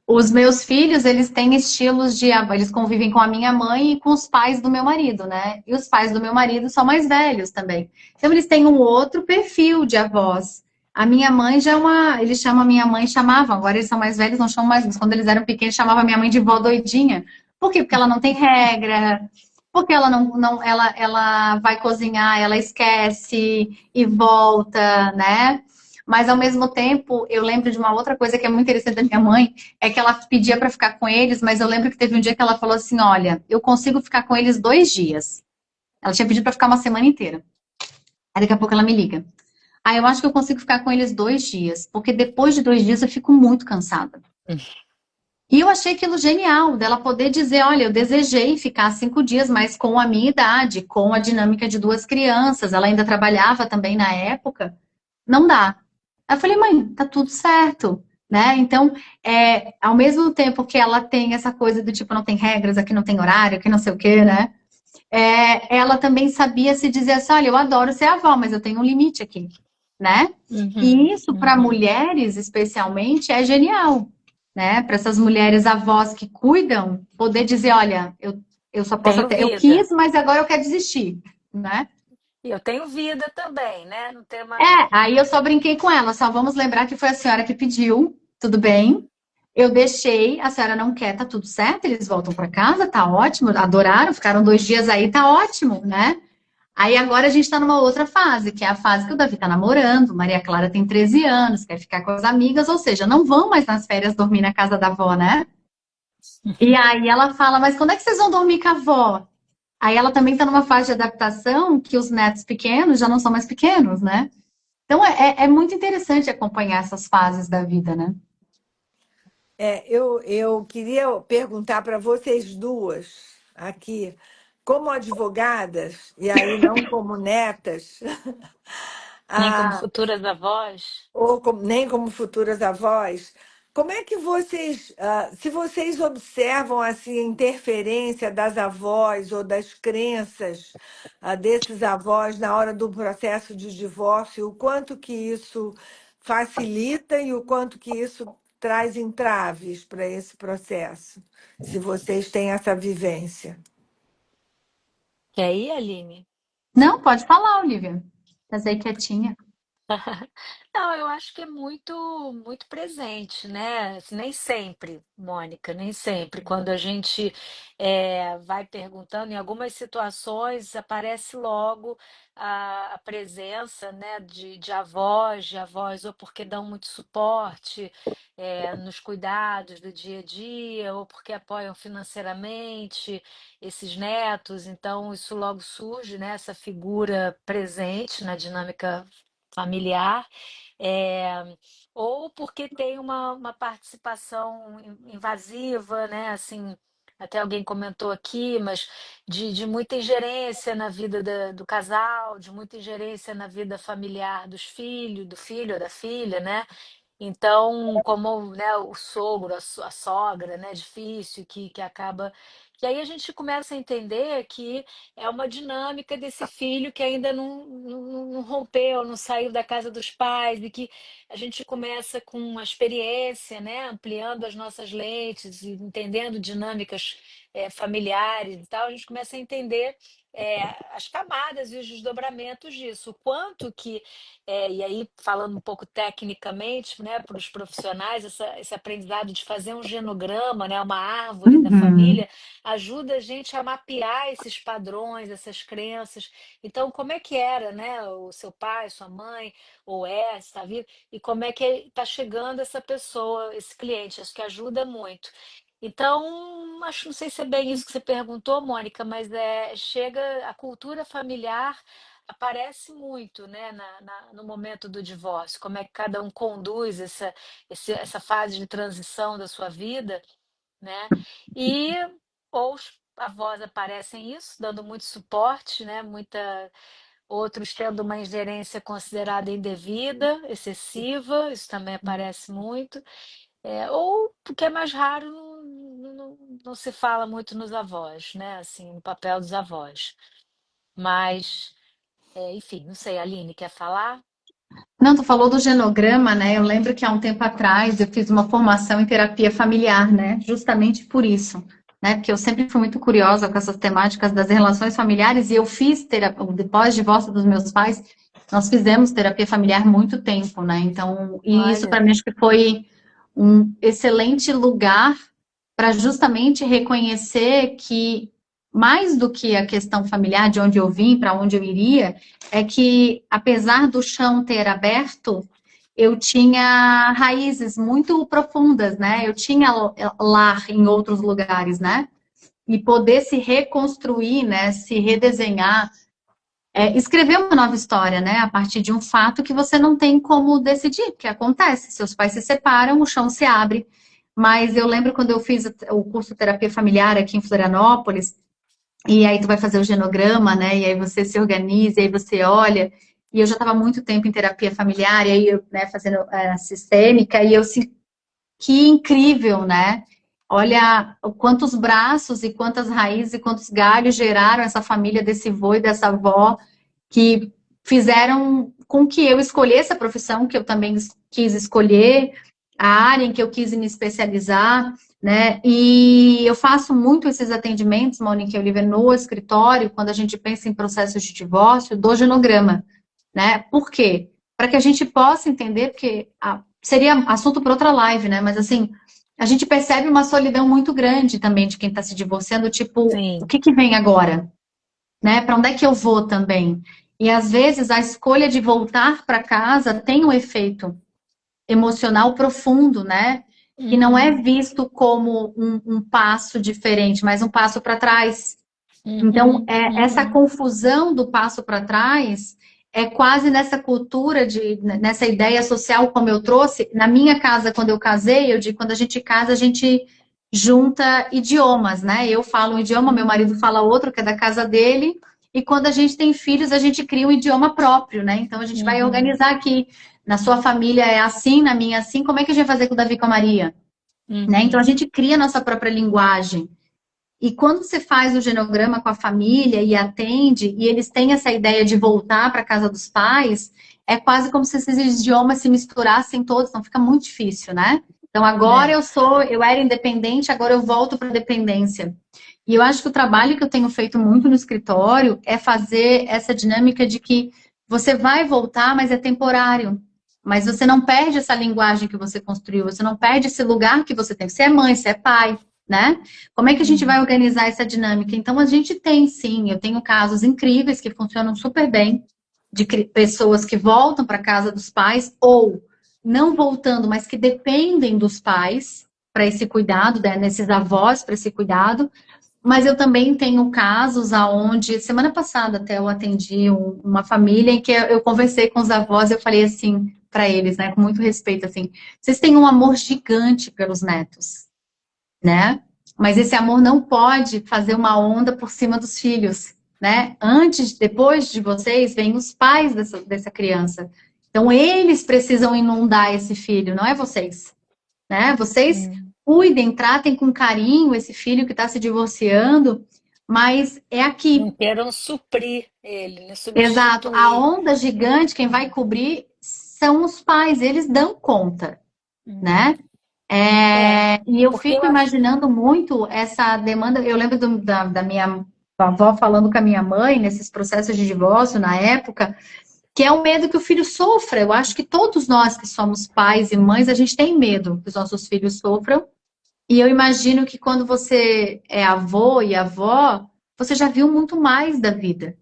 Os meus filhos, eles têm estilos de avó, eles convivem com a minha mãe e com os pais do meu marido, né? E os pais do meu marido são mais velhos também. Então eles têm um outro perfil de avós. A minha mãe já é uma, eles chamam a minha mãe, chamavam, agora eles são mais velhos, não chamam mais, mas quando eles eram pequenos chamavam a minha mãe de vó doidinha. Por quê? Porque ela não tem regra, porque ela ela vai cozinhar, ela esquece e volta, né? Mas ao mesmo tempo, eu lembro de uma outra coisa que é muito interessante da minha mãe, é que ela pedia para ficar com eles, mas eu lembro que teve um dia que ela falou assim: olha, eu consigo ficar com eles 2 dias. Ela tinha pedido para ficar uma semana inteira. Aí daqui a pouco ela me liga. Ah, eu acho que eu consigo ficar com eles 2 dias, porque depois de 2 dias eu fico muito cansada. E eu achei aquilo genial, dela poder dizer, olha, eu desejei ficar 5 dias, mas com a minha idade, com a dinâmica de 2 crianças, ela ainda trabalhava também na época, não dá. Aí eu falei, mãe, tá tudo certo, né? Então, ao mesmo tempo que ela tem essa coisa do tipo, não tem regras, aqui não tem horário, aqui não sei o quê, né? Ela também sabia se dizer assim, olha, eu adoro ser avó, mas eu tenho um limite aqui, né? Uhum, E isso para uhum. mulheres, especialmente, é genial, né? Para essas mulheres avós que cuidam, poder dizer, olha, eu só posso Tenho até, eu vida. quis, mas agora eu quero desistir, né? E eu tenho vida também, né? Não tem uma. Aí eu só brinquei com ela, só vamos lembrar que foi a senhora que pediu, tudo bem? Eu deixei, a senhora não quer, tá tudo certo, eles voltam para casa, tá ótimo, adoraram, ficaram 2 dias aí, tá ótimo, né? Aí agora a gente tá numa outra fase, que é a fase que o Davi tá namorando, Maria Clara tem 13 anos, quer ficar com as amigas, ou seja, não vão mais nas férias dormir na casa da avó, né? E aí ela fala, mas quando é que vocês vão dormir com a avó? Aí ela também tá numa fase de adaptação que os netos pequenos já não são mais pequenos, né? Então é muito interessante acompanhar essas fases da vida, né? Eu queria perguntar para vocês duas aqui, como advogadas, e aí não como netas, Nem como ah, futuras avós. nem como futuras avós, como é que vocês, se vocês observam assim a interferência das avós ou das crenças desses avós na hora do processo de divórcio, o quanto que isso facilita e o quanto que isso traz entraves para esse processo, se vocês têm essa vivência. Quer ir, Aline? Não, pode falar, Olivia. Estás aí quietinha. Não, eu acho que é muito presente, né? Assim, nem sempre, Mônica, nem sempre. Quando a gente vai perguntando, em algumas situações aparece logo a presença, né, de avós, ou porque dão muito suporte nos cuidados do dia a dia, ou porque apoiam financeiramente esses netos. Então, isso logo surge, né, essa figura presente na dinâmica familiar, eh, ou porque tem uma participação invasiva, né? Assim, até alguém comentou aqui, mas de muita ingerência na vida do casal, de muita ingerência na vida familiar dos filhos, do filho ou da filha, né? Então, como, né, o sogro, a sogra, né, difícil, que acaba. E aí a gente começa a entender que é uma dinâmica desse filho que ainda não rompeu, não saiu da casa dos pais, e que a gente começa com a experiência, né, ampliando as nossas lentes e entendendo dinâmicas familiares e tal, a gente começa a entender as camadas e os desdobramentos disso, o quanto que e aí, falando um pouco tecnicamente, né, para os profissionais, esse aprendizado de fazer um genograma, né, uma árvore da Uhum. família, ajuda a gente a mapear esses padrões, essas crenças. Então, como é que era, né, o seu pai, sua mãe, ou está vivo, e como é que está chegando essa pessoa, esse cliente? Acho que ajuda muito. Então, acho, não sei se é bem isso que você perguntou, Mônica, mas chega a cultura familiar aparece muito, né, no momento do divórcio, como é que cada um conduz essa fase de transição da sua vida, né? E ou os avós aparecem isso, dando muito suporte, né? Outros tendo uma ingerência considerada indevida, excessiva, isso também aparece muito. Ou porque é mais raro, não se fala muito nos avós, né? Assim, no papel dos avós. Mas enfim, não sei, Aline, quer falar? Não, tu falou do genograma, né? Eu lembro que há um tempo atrás eu fiz uma formação em terapia familiar, né? Justamente por isso, né? Porque eu sempre fui muito curiosa com essas temáticas das relações familiares e eu fiz terapia, depois de divórcio dos meus pais, nós fizemos terapia familiar muito tempo, né? Então, e isso Olha, para mim acho que foi um excelente lugar para justamente reconhecer que mais do que a questão familiar, de onde eu vim, para onde eu iria, é que, apesar do chão ter aberto, eu tinha raízes muito profundas, né? Eu tinha lar em outros lugares, né? E poder se reconstruir, né? Se redesenhar, escrever uma nova história, né? A partir de um fato que você não tem como decidir, que acontece. Seus pais se separam, o chão se abre. Mas eu lembro quando eu fiz o curso de terapia familiar aqui em Florianópolis, e aí tu vai fazer o genograma, né? E aí você se organiza, e aí você olha. E eu já estava há muito tempo em terapia familiar, e aí eu, né, fazendo sistêmica, e eu assim, que incrível, né? Olha quantos braços e quantas raízes e quantos galhos geraram essa família desse vô e dessa avó que fizeram com que eu escolhesse a profissão que eu também quis escolher, a área em que eu quis me especializar, né? E eu faço muito esses atendimentos, Monique Oliver, no escritório, quando a gente pensa em processos de divórcio, do genograma, né? Por quê? Para que a gente possa entender, porque seria assunto para outra live, né? Mas assim, a gente percebe uma solidão muito grande também de quem está se divorciando, tipo, o sim. que vem agora? Né? Para onde é que eu vou também? E às vezes a escolha de voltar para casa tem um efeito emocional profundo, né? Que não é Uhum, visto como um passo diferente, mas um passo para trás. Então, uhum, essa uhum. confusão do passo para trás é quase nessa cultura nessa ideia social como eu trouxe. Na minha casa, quando eu casei, eu digo, quando a gente casa, a gente junta idiomas, né? Eu falo um idioma, meu marido fala outro, que é da casa dele, e quando a gente tem filhos, a gente cria um idioma próprio, né? Então a gente vai Uhum, organizar aqui. Na sua família é assim, na minha é assim, como é que a gente vai fazer com o Davi e com a Maria? Né? Então a uhum. gente cria a nossa própria linguagem. E quando você faz o genograma com a família e atende, e eles têm essa ideia de voltar para a casa dos pais, é quase como se esses idiomas se misturassem todos, então fica muito difícil, né? Então agora É. eu era independente, agora eu volto para a dependência. E eu acho que o trabalho que eu tenho feito muito no escritório é fazer essa dinâmica de que você vai voltar, mas é temporário. Mas você não perde essa linguagem que você construiu, você não perde esse lugar que você tem. Você é mãe, você é pai, né? Como é que a gente vai Uhum. organizar essa dinâmica? Então, a gente tem, sim, eu tenho casos incríveis que funcionam super bem, de pessoas que voltam para a casa dos pais, ou não voltando, mas que dependem dos pais para esse cuidado, né, nesses avós para esse cuidado. Mas eu também tenho casos aonde, semana passada até eu atendi uma família em que eu conversei com os avós, eu falei assim para eles, né, com muito respeito, assim, vocês têm um amor gigante pelos netos, né? Mas esse amor não pode fazer uma onda por cima dos filhos, né? Antes, depois de vocês, vêm os pais dessa criança. Então, eles precisam inundar esse filho, não é vocês, né? Vocês Sim. cuidem, tratem com carinho esse filho que está se divorciando, mas é Não aqui. queiram suprir ele, né? Exato. A Substituir. onda gigante, quem vai cobrir são os pais, eles dão conta, Uhum. né? É, E eu porque eu fico acho. imaginando muito essa demanda. Eu lembro da minha avó falando com a minha mãe nesses processos de divórcio na época, que é o medo que o filho sofra. Eu acho que todos nós que somos pais e mães, a gente tem medo que os nossos filhos sofram. E eu imagino que quando você é avô e avó, você já viu muito mais da vida.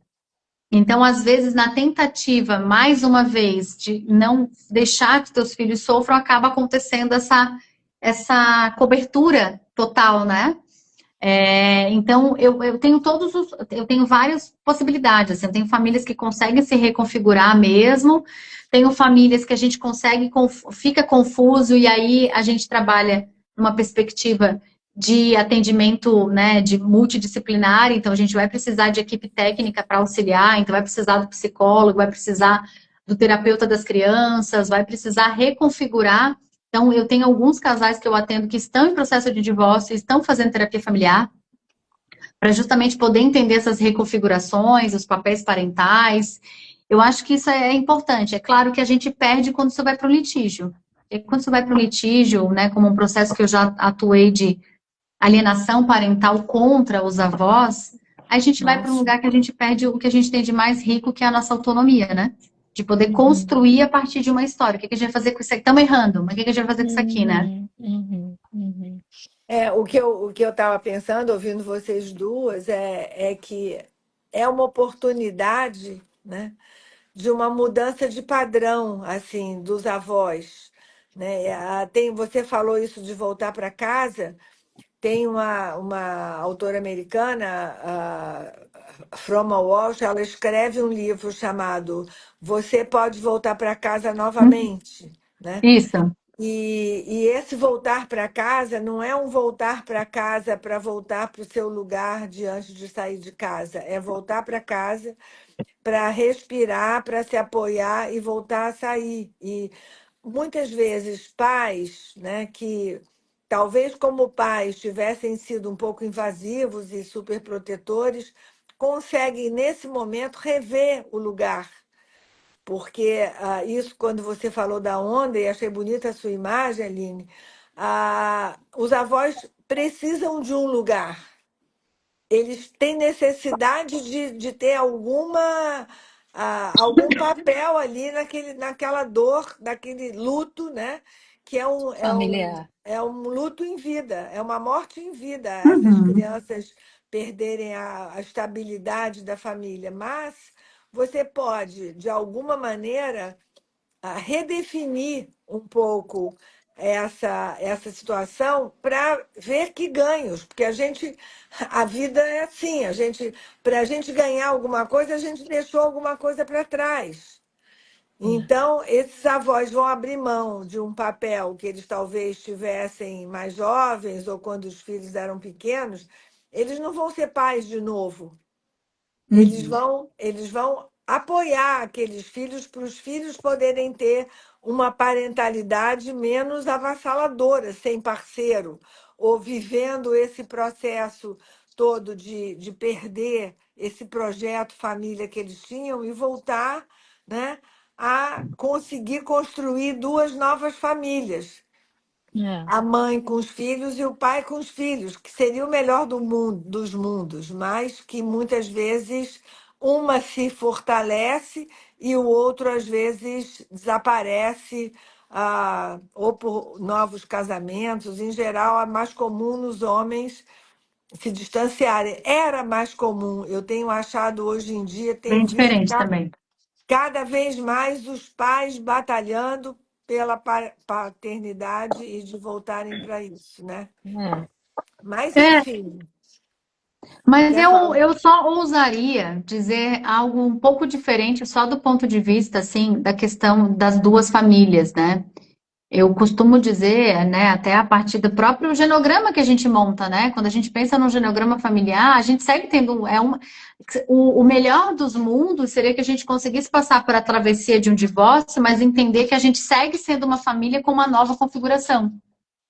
Então, às vezes, na tentativa, mais uma vez, de não deixar que seus filhos sofram, acaba acontecendo essa cobertura total, né? Então, eu tenho eu tenho várias possibilidades. Assim, eu tenho famílias que conseguem se reconfigurar mesmo, tenho famílias que a gente consegue, fica confuso, e aí a gente trabalha numa perspectiva de atendimento, né, de multidisciplinar, então a gente vai precisar de equipe técnica para auxiliar, então vai precisar do psicólogo, vai precisar do terapeuta das crianças, vai precisar reconfigurar. Então, eu tenho alguns casais que eu atendo que estão em processo de divórcio, estão fazendo terapia familiar, para justamente poder entender essas reconfigurações, os papéis parentais. Eu acho que isso é importante. É claro que a gente perde quando você vai para o litígio. E quando você vai para o litígio, né, como um processo que eu já atuei de alienação parental contra os avós, a gente vai para um Nossa. lugar que a gente perde o que a gente tem de mais rico, que é a nossa autonomia, né? De poder Uhum, construir a partir de uma história. O que a gente vai fazer com isso aqui? Estamos errando, mas o que a gente vai fazer com isso aqui, né? uhum. O que eu estava pensando, ouvindo vocês duas, é que é uma oportunidade, né, de uma mudança de padrão, assim, dos avós, né? Você falou isso de voltar para casa. Tem uma autora americana, a Froma Walsh, ela escreve um livro chamado Você Pode Voltar para Casa Novamente, né? Isso. E esse voltar para casa não é um voltar para casa para voltar para o seu lugar de antes de sair de casa, é voltar para casa para respirar, para se apoiar e voltar a sair. E muitas vezes pais, né, que talvez como pais tivessem sido um pouco invasivos e superprotetores, conseguem nesse momento rever o lugar. Porque isso, quando você falou da onda, e achei bonita a sua imagem, Aline, os avós precisam de um lugar, eles têm necessidade de ter algum papel ali naquela dor, naquele luto, né? Que Familiar. é um luto em vida, é uma morte em vida, essas Uhum. crianças perderem a estabilidade da família. Mas você pode, de alguma maneira, redefinir um pouco essa situação para ver que ganhos, porque a vida é assim, para a gente ganhar alguma coisa, a gente deixou alguma coisa para trás. Então, esses avós vão abrir mão de um papel que eles talvez tivessem mais jovens ou quando os filhos eram pequenos, eles não vão ser pais de novo. Uhum. Eles vão apoiar aqueles filhos para os filhos poderem ter uma parentalidade menos avassaladora, sem parceiro, ou vivendo esse processo todo de perder esse projeto família que eles tinham e voltar, né, a conseguir construir duas novas famílias, É, a mãe com os filhos e o pai com os filhos, que seria o melhor dos mundos, mas que muitas vezes uma se fortalece e o outro às vezes desaparece, ou por novos casamentos. Em geral, é mais comum nos homens se distanciarem. Era mais comum. Eu tenho achado hoje em dia, tem Bem visto diferente também. cada vez mais os pais batalhando pela paternidade e de voltarem para isso, né? é. Mas, É, enfim, mas quer eu, falar? eu só ousaria dizer algo um pouco diferente, só do ponto de vista, assim, da questão das duas famílias, né? Eu costumo dizer, né, até a partir do próprio genograma que a gente monta, né? Quando a gente pensa num genograma familiar, a gente segue tendo o melhor dos mundos seria que a gente conseguisse passar por a travessia de um divórcio, mas entender que a gente segue sendo uma família com uma nova configuração,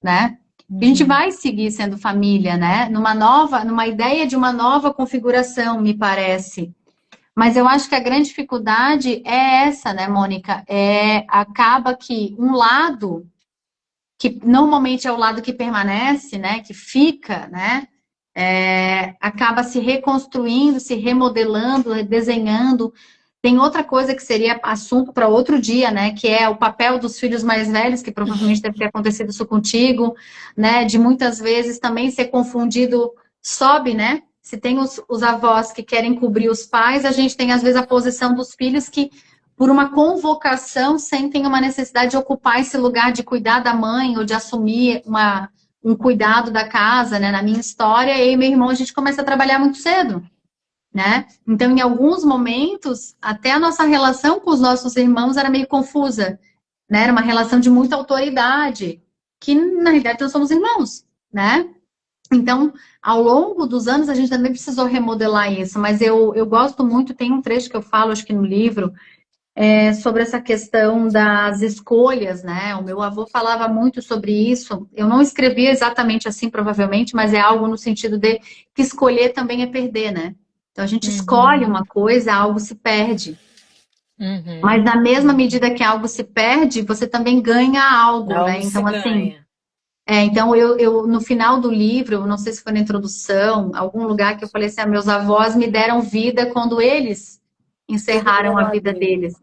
né? A gente Uhum. vai seguir sendo família, né? Numa ideia de uma nova configuração, me parece. Mas eu acho que a grande dificuldade é essa, né, Mônica? Acaba que um lado que normalmente é o lado que permanece, né, que fica, né, acaba se reconstruindo, se remodelando, redesenhando. Tem outra coisa que seria assunto para outro dia, né, que é o papel dos filhos mais velhos, que provavelmente deve ter acontecido isso contigo, né, de muitas vezes também ser confundido, sobe, né, se tem os avós que querem cobrir os pais, a gente tem às vezes a posição dos filhos que por uma convocação, sentem uma necessidade de ocupar esse lugar de cuidar da mãe ou de assumir um cuidado da casa, né? Na minha história, eu e meu irmão, a gente começa a trabalhar muito cedo, né? Então, em alguns momentos, até a nossa relação com os nossos irmãos era meio confusa, né? Era uma relação de muita autoridade, que na realidade nós somos irmãos, né? Então, ao longo dos anos, a gente também precisou remodelar isso, mas eu gosto muito, tem um trecho que eu falo, acho que no livro, sobre essa questão das escolhas, né? O meu avô falava muito sobre isso. Eu não escrevi exatamente assim, provavelmente, mas é algo no sentido de que escolher também é perder, né? Então a gente escolhe Uhum. uma coisa, algo se perde. Mas Uhum. na mesma Uhum. medida que algo se perde, você também ganha algo, né? Algo se Então, assim, ganha. então eu no final do livro, não sei se foi na introdução, algum lugar que eu falei assim, meus avós me deram vida quando eles encerraram a Perderam a vida vida. deles,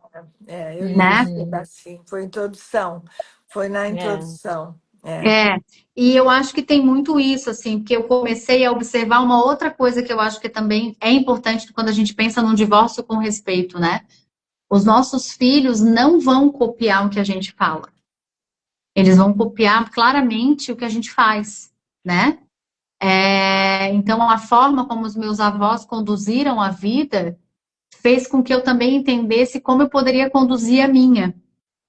É, eu li né? esse Uhum. pedacinho. Foi introdução. Foi na É. introdução. É. É, e eu acho que tem muito isso, assim, porque eu comecei a observar uma outra coisa que eu acho que também é importante quando a gente pensa num divórcio com respeito, né? Os nossos filhos não vão copiar o que a gente fala. Eles vão copiar claramente o que a gente faz, né? Então, a forma como os meus avós conduziram a vida fez com que eu também entendesse como eu poderia conduzir a minha,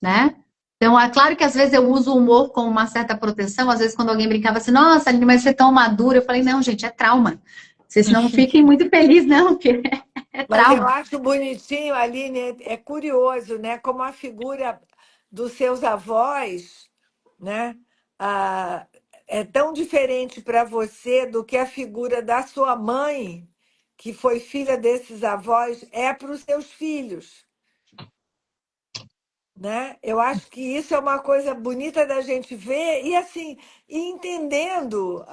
né? Então, é claro que às vezes eu uso o humor com uma certa proteção, às vezes quando alguém brincava assim, nossa, Aline, mas você é tão madura, eu falei, não, gente, é trauma. Vocês não fiquem muito felizes, não, porque é Mas eu trauma. acho bonitinho, Aline, é curioso, né? Como a figura dos seus avós, né? Ah, é tão diferente para você do que a figura da sua mãe, que foi filha desses avós, é para os seus filhos, né? Eu acho que isso é uma coisa bonita da gente ver e assim, e entendendo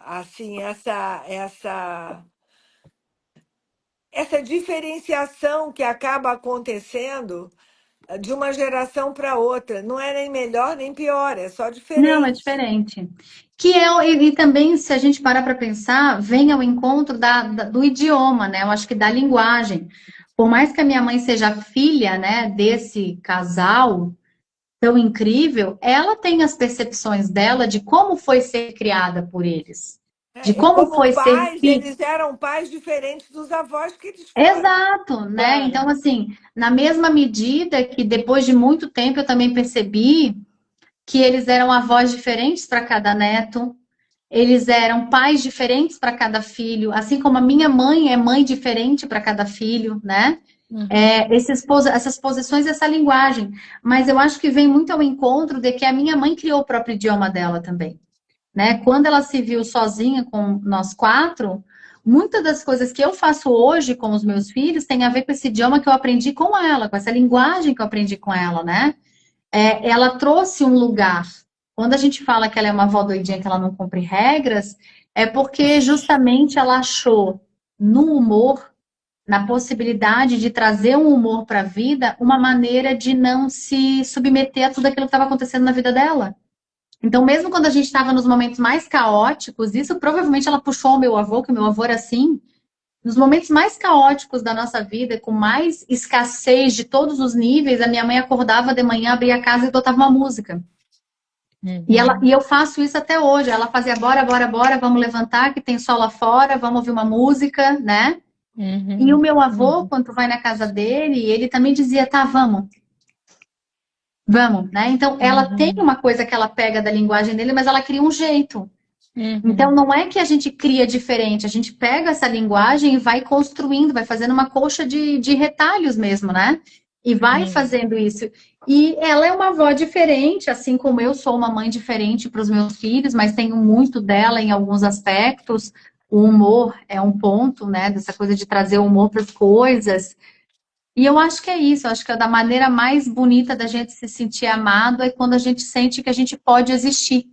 assim essa diferenciação que acaba acontecendo de uma geração para outra. Não é nem melhor nem pior, é só Não, é diferente. diferente. E também, se a gente parar para pensar, vem ao encontro do idioma, né? Eu acho que da linguagem. Por mais que a minha mãe seja filha, né, desse casal tão incrível, ela tem as percepções dela de como foi ser criada por eles, de E como como foi ser pais, filha. eles eram pais diferentes dos avós que eles foram. Exato, né? Foram. Então, assim, na mesma medida que depois de muito tempo eu também percebi que eles eram avós diferentes para cada neto, eles eram pais diferentes para cada filho, assim como a minha mãe é mãe diferente para cada filho, né? Uhum. Essas posições, essa linguagem. Mas eu acho que vem muito ao encontro de que a minha mãe criou o próprio idioma dela também, né? Quando ela se viu sozinha com nós quatro, muitas das coisas que eu faço hoje com os meus filhos tem a ver com esse idioma que eu aprendi com ela, com essa linguagem que eu aprendi com ela, né? Ela trouxe um lugar. Quando a gente fala que ela é uma avó doidinha, que ela não cumpre regras, é porque justamente ela achou no humor, na possibilidade de trazer um humor para a vida, uma maneira de não se submeter a tudo aquilo que estava acontecendo na vida dela. Então, mesmo quando a gente estava nos momentos mais caóticos, isso provavelmente ela puxou o meu avô, que o meu avô era assim, nos momentos mais caóticos da nossa vida, com mais escassez de todos os níveis, a minha mãe acordava de manhã, abria a casa e botava uma música. E Uhum. eu faço isso até hoje. Ela fazia, bora, bora, bora, vamos levantar, que tem sol lá fora, vamos ouvir uma música, né? E o Uhum. meu avô, Uhum. quando tu vai na casa dele, ele também dizia, tá, vamos, vamos, né? Então, ela tem Uhum. uma coisa que ela pega da linguagem dele, mas ela cria um jeito. Então, Uhum. não é que a gente cria diferente, a gente pega essa linguagem e vai construindo, vai fazendo uma colcha de retalhos mesmo, né? E vai Uhum. fazendo isso. E ela é uma avó diferente, assim como eu sou uma mãe diferente para os meus filhos, mas tenho muito dela em alguns aspectos. O humor é um ponto, né? Dessa coisa de trazer o humor para as coisas. E eu acho que é isso, eu acho que é da maneira mais bonita da gente se sentir amado é quando a gente sente que a gente pode existir,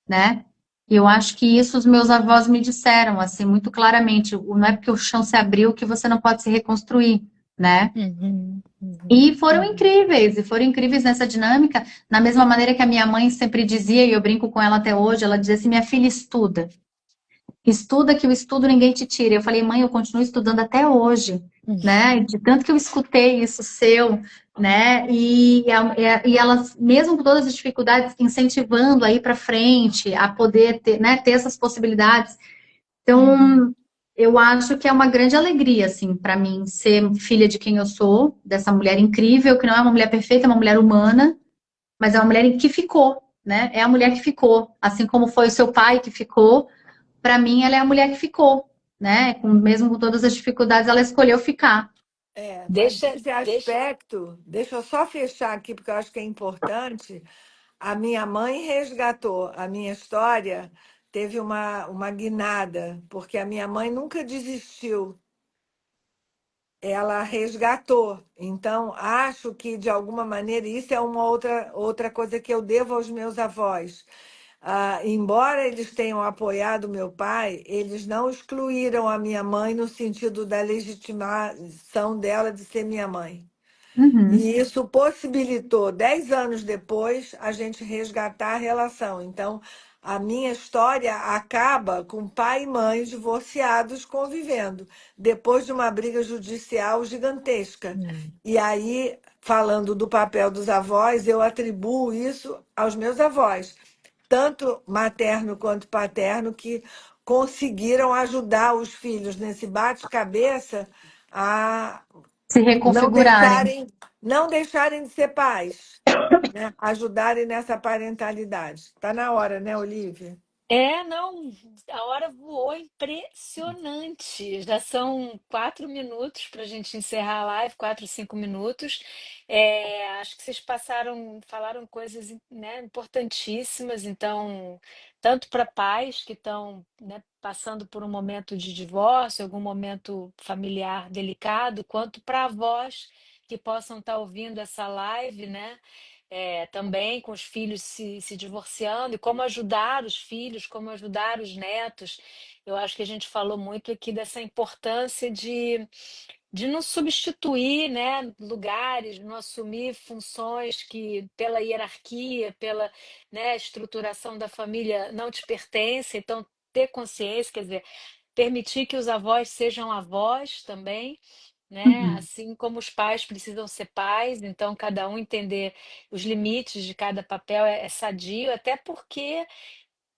né? E eu acho que isso os meus avós me disseram, assim, muito claramente. Não é porque o chão se abriu que você não pode se reconstruir, né? Uhum. Uhum. Uhum. E foram incríveis nessa dinâmica, na mesma maneira que a minha mãe sempre dizia, e eu brinco com ela até hoje, ela dizia assim, minha filha, estuda. Estuda que o estudo ninguém te tira. Eu falei, mãe, eu continuo estudando até hoje, né? De tanto que eu escutei isso seu, né? E elas, mesmo com todas as dificuldades, incentivando a ir para frente, a poder ter, né, ter essas possibilidades. Uhum. Então, eu acho que é uma grande alegria, assim, para mim, ser filha de quem eu sou, dessa mulher incrível, que não é uma mulher perfeita, é uma mulher humana, mas é uma mulher que ficou, né? É a mulher que ficou, assim como foi o seu pai que ficou. Para mim, ela é a mulher que ficou, né? Mesmo com todas as dificuldades, ela escolheu ficar. Mas Deixa, nesse deixa. aspecto, deixa eu só fechar aqui, porque eu acho que é importante. A minha mãe resgatou a minha história, teve uma guinada, porque a minha mãe nunca desistiu. ela resgatou. Então, acho que, de alguma maneira, isso é uma outra coisa que eu devo aos meus avós. Embora eles tenham apoiado meu pai, eles não excluíram a minha mãe no sentido da legitimação dela de ser minha mãe. Uhum. E isso possibilitou, 10 anos depois, a gente resgatar a relação. Então, a minha história acaba com pai e mãe divorciados convivendo, depois de uma briga judicial gigantesca. Hum. E aí, falando do papel dos avós, eu atribuo isso aos meus avós, tanto materno quanto paterno, que conseguiram ajudar os filhos nesse bate-cabeça a Se não reconfigurarem. deixarem, não deixarem de ser pais, né? Ajudarem nessa parentalidade. Está na hora, né, Olivia? Não, a hora voou impressionante. Já são 4 minutos para a gente encerrar a live, 4, 5 minutos. Acho que vocês falaram coisas, né, importantíssimas. Então, tanto para pais que estão, né, passando por um momento de divórcio, algum momento familiar delicado, quanto para avós que possam estar ouvindo essa live, né? Também com os filhos se divorciando, e como ajudar os filhos, como ajudar os netos. Eu acho que a gente falou muito aqui dessa importância de não substituir, né, lugares, não assumir funções que, pela hierarquia, pela, né, estruturação da família, não te pertencem. Então, ter consciência, quer dizer, permitir que os avós sejam avós também, né? Uhum. Assim como os pais precisam ser pais, então cada um entender os limites de cada papel é sadio, até porque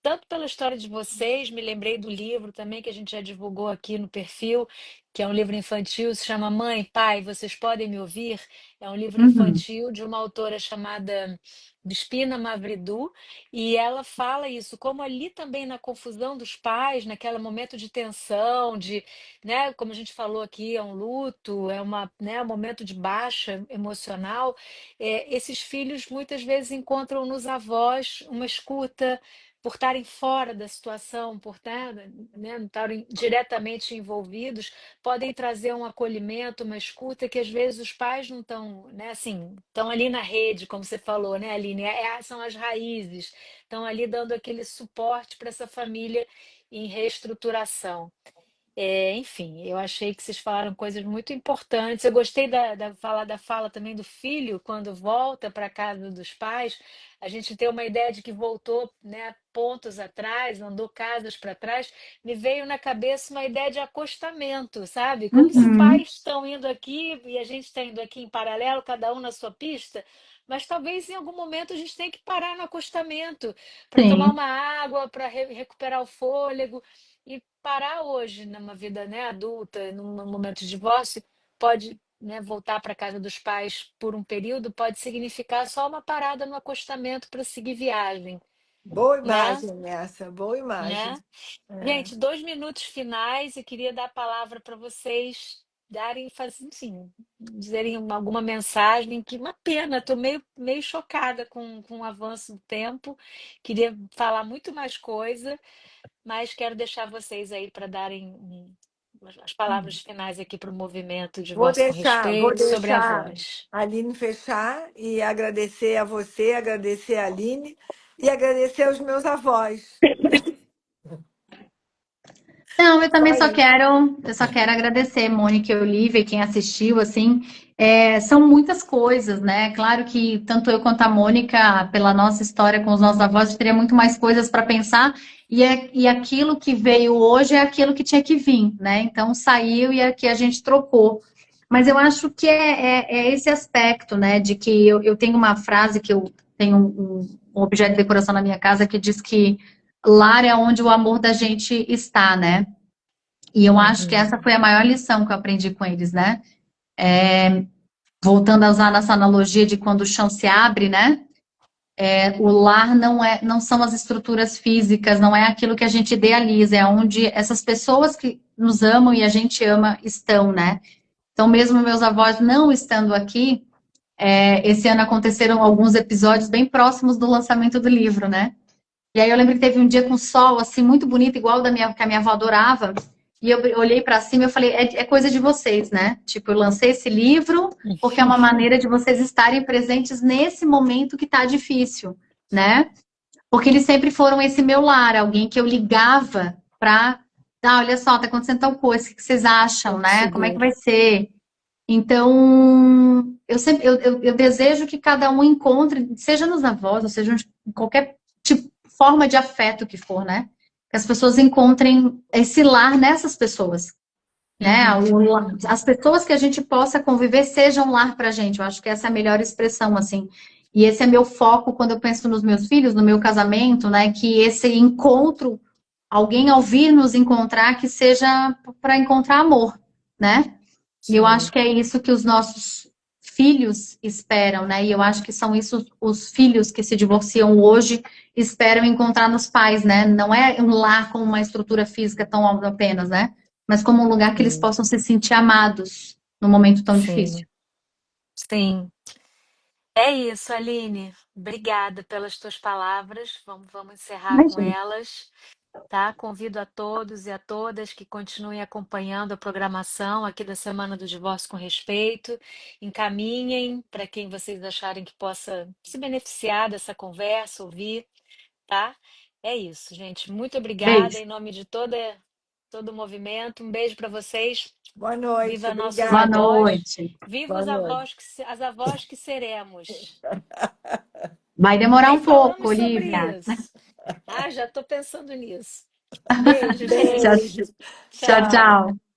tanto pela história de vocês, me lembrei do livro também que a gente já divulgou aqui no perfil, que é um livro infantil, se chama Mãe, Pai, Vocês Podem Me Ouvir? É um livro Uhum. infantil de uma autora chamada Despina Mavridu, e ela fala isso, como ali também na confusão dos pais, naquele momento de tensão, de, né, como a gente falou aqui, é um luto, né, um momento de baixa emocional, esses filhos muitas vezes encontram nos avós uma escuta, por estarem fora da situação, né, não estarem diretamente envolvidos, podem trazer um acolhimento, uma escuta que às vezes os pais não estão, né, assim, estão ali na rede, como você falou, né, Aline? São as raízes, estão ali dando aquele suporte para essa família em reestruturação. Enfim, eu achei que vocês falaram coisas muito importantes. Eu gostei da fala também do filho, quando volta para a casa dos pais, a gente tem uma ideia de que voltou, né, pontos atrás, andou casas para trás. Me veio na cabeça uma ideia de acostamento, sabe? Como se Uhum. pais estão indo aqui e a gente está indo aqui em paralelo, cada um na sua pista. Mas talvez em algum momento a gente tenha que parar no acostamento para tomar Sim. uma água, para recuperar o fôlego. E parar hoje, numa vida, né, adulta, num momento de divórcio, pode, né, voltar para casa dos pais por um período, pode significar só uma parada no acostamento para seguir viagem, Boa né? imagem essa, boa imagem. Né? É. Gente, 2 minutos finais e queria dar a palavra para vocês darem, assim, dizerem alguma mensagem, que uma pena, estou meio chocada com o avanço do tempo, queria falar muito mais coisa, mas quero deixar vocês aí para darem as palavras finais aqui para o movimento de Vou Voz com deixar, vou Respeito sobre a deixar voz. a Aline fechar e agradecer a você, agradecer a Aline e agradecer aos meus avós. Não, eu também Só isso. eu só quero agradecer, Mônica e Olivia, e quem assistiu, assim, são muitas coisas, né? Claro que tanto eu quanto a Mônica, pela nossa história com os nossos avós, a gente teria muito mais coisas para pensar, e aquilo que veio hoje é aquilo que tinha que vir, né? Então saiu e aqui a gente trocou. Mas eu acho que é esse aspecto, né? De que eu tenho uma frase que eu tenho um objeto de decoração na minha casa que diz que lar é onde o amor da gente está, né? E eu acho que Uhum. essa foi a maior lição que eu aprendi com eles, né? Voltando a usar nessa analogia de quando o chão se abre, né? O lar não são as estruturas físicas, não é aquilo que a gente idealiza, é onde essas pessoas que nos amam e a gente ama estão, né? Então, mesmo meus avós não estando aqui, esse ano aconteceram alguns episódios bem próximos do lançamento do livro, né? E aí eu lembro que teve um dia com sol, assim, muito bonito, igual que a minha avó adorava. E eu olhei para cima e eu falei, é coisa de vocês, né? Tipo, eu lancei esse livro porque é uma maneira de vocês estarem presentes nesse momento que tá difícil, né? Porque eles sempre foram esse meu lar, alguém que eu ligava para, olha só, tá acontecendo tal coisa, o que vocês acham, Porto né? Como é que Seguro. vai ser? Então, eu desejo que cada um encontre, seja nos avós, ou seja em qualquer tipo, forma de afeto que for, né? Que as pessoas encontrem esse lar nessas pessoas, né? As pessoas que a gente possa conviver sejam lar pra gente. Eu acho que essa é a melhor expressão, assim. E esse é meu foco quando eu penso nos meus filhos, no meu casamento, né? Que esse encontro, alguém ao vir nos encontrar, que seja para encontrar amor, né? E eu acho Sim, que é isso que os nossos filhos esperam, né? E eu acho que são isso os filhos que se divorciam hoje esperam encontrar nos pais, né? Não é um lar com uma estrutura física tão apenas, né? Mas como um lugar que eles sim, possam se sentir amados num momento tão difícil. sim, sim. É isso, Aline. Obrigada pelas tuas palavras. Vamos encerrar com Imagina. elas, tá? Convido a todos e a todas que continuem acompanhando a programação aqui da Semana do Divórcio com Respeito. Encaminhem para quem vocês acharem que possa se beneficiar dessa conversa, ouvir, tá? É isso, gente. Muito obrigada Beijo. em nome de todo o movimento. Um beijo para vocês. Boa noite, Viva nossos Boa obrigada. avós. noite. Viva Boa os noite. avós as avós que seremos. Vai demorar Nem um pouco, falamos sobre Olivia. isso. Ah, já estou pensando nisso. Beijo, Tchau, gente. Beijo. tchau, Tchau. Tchau. tchau.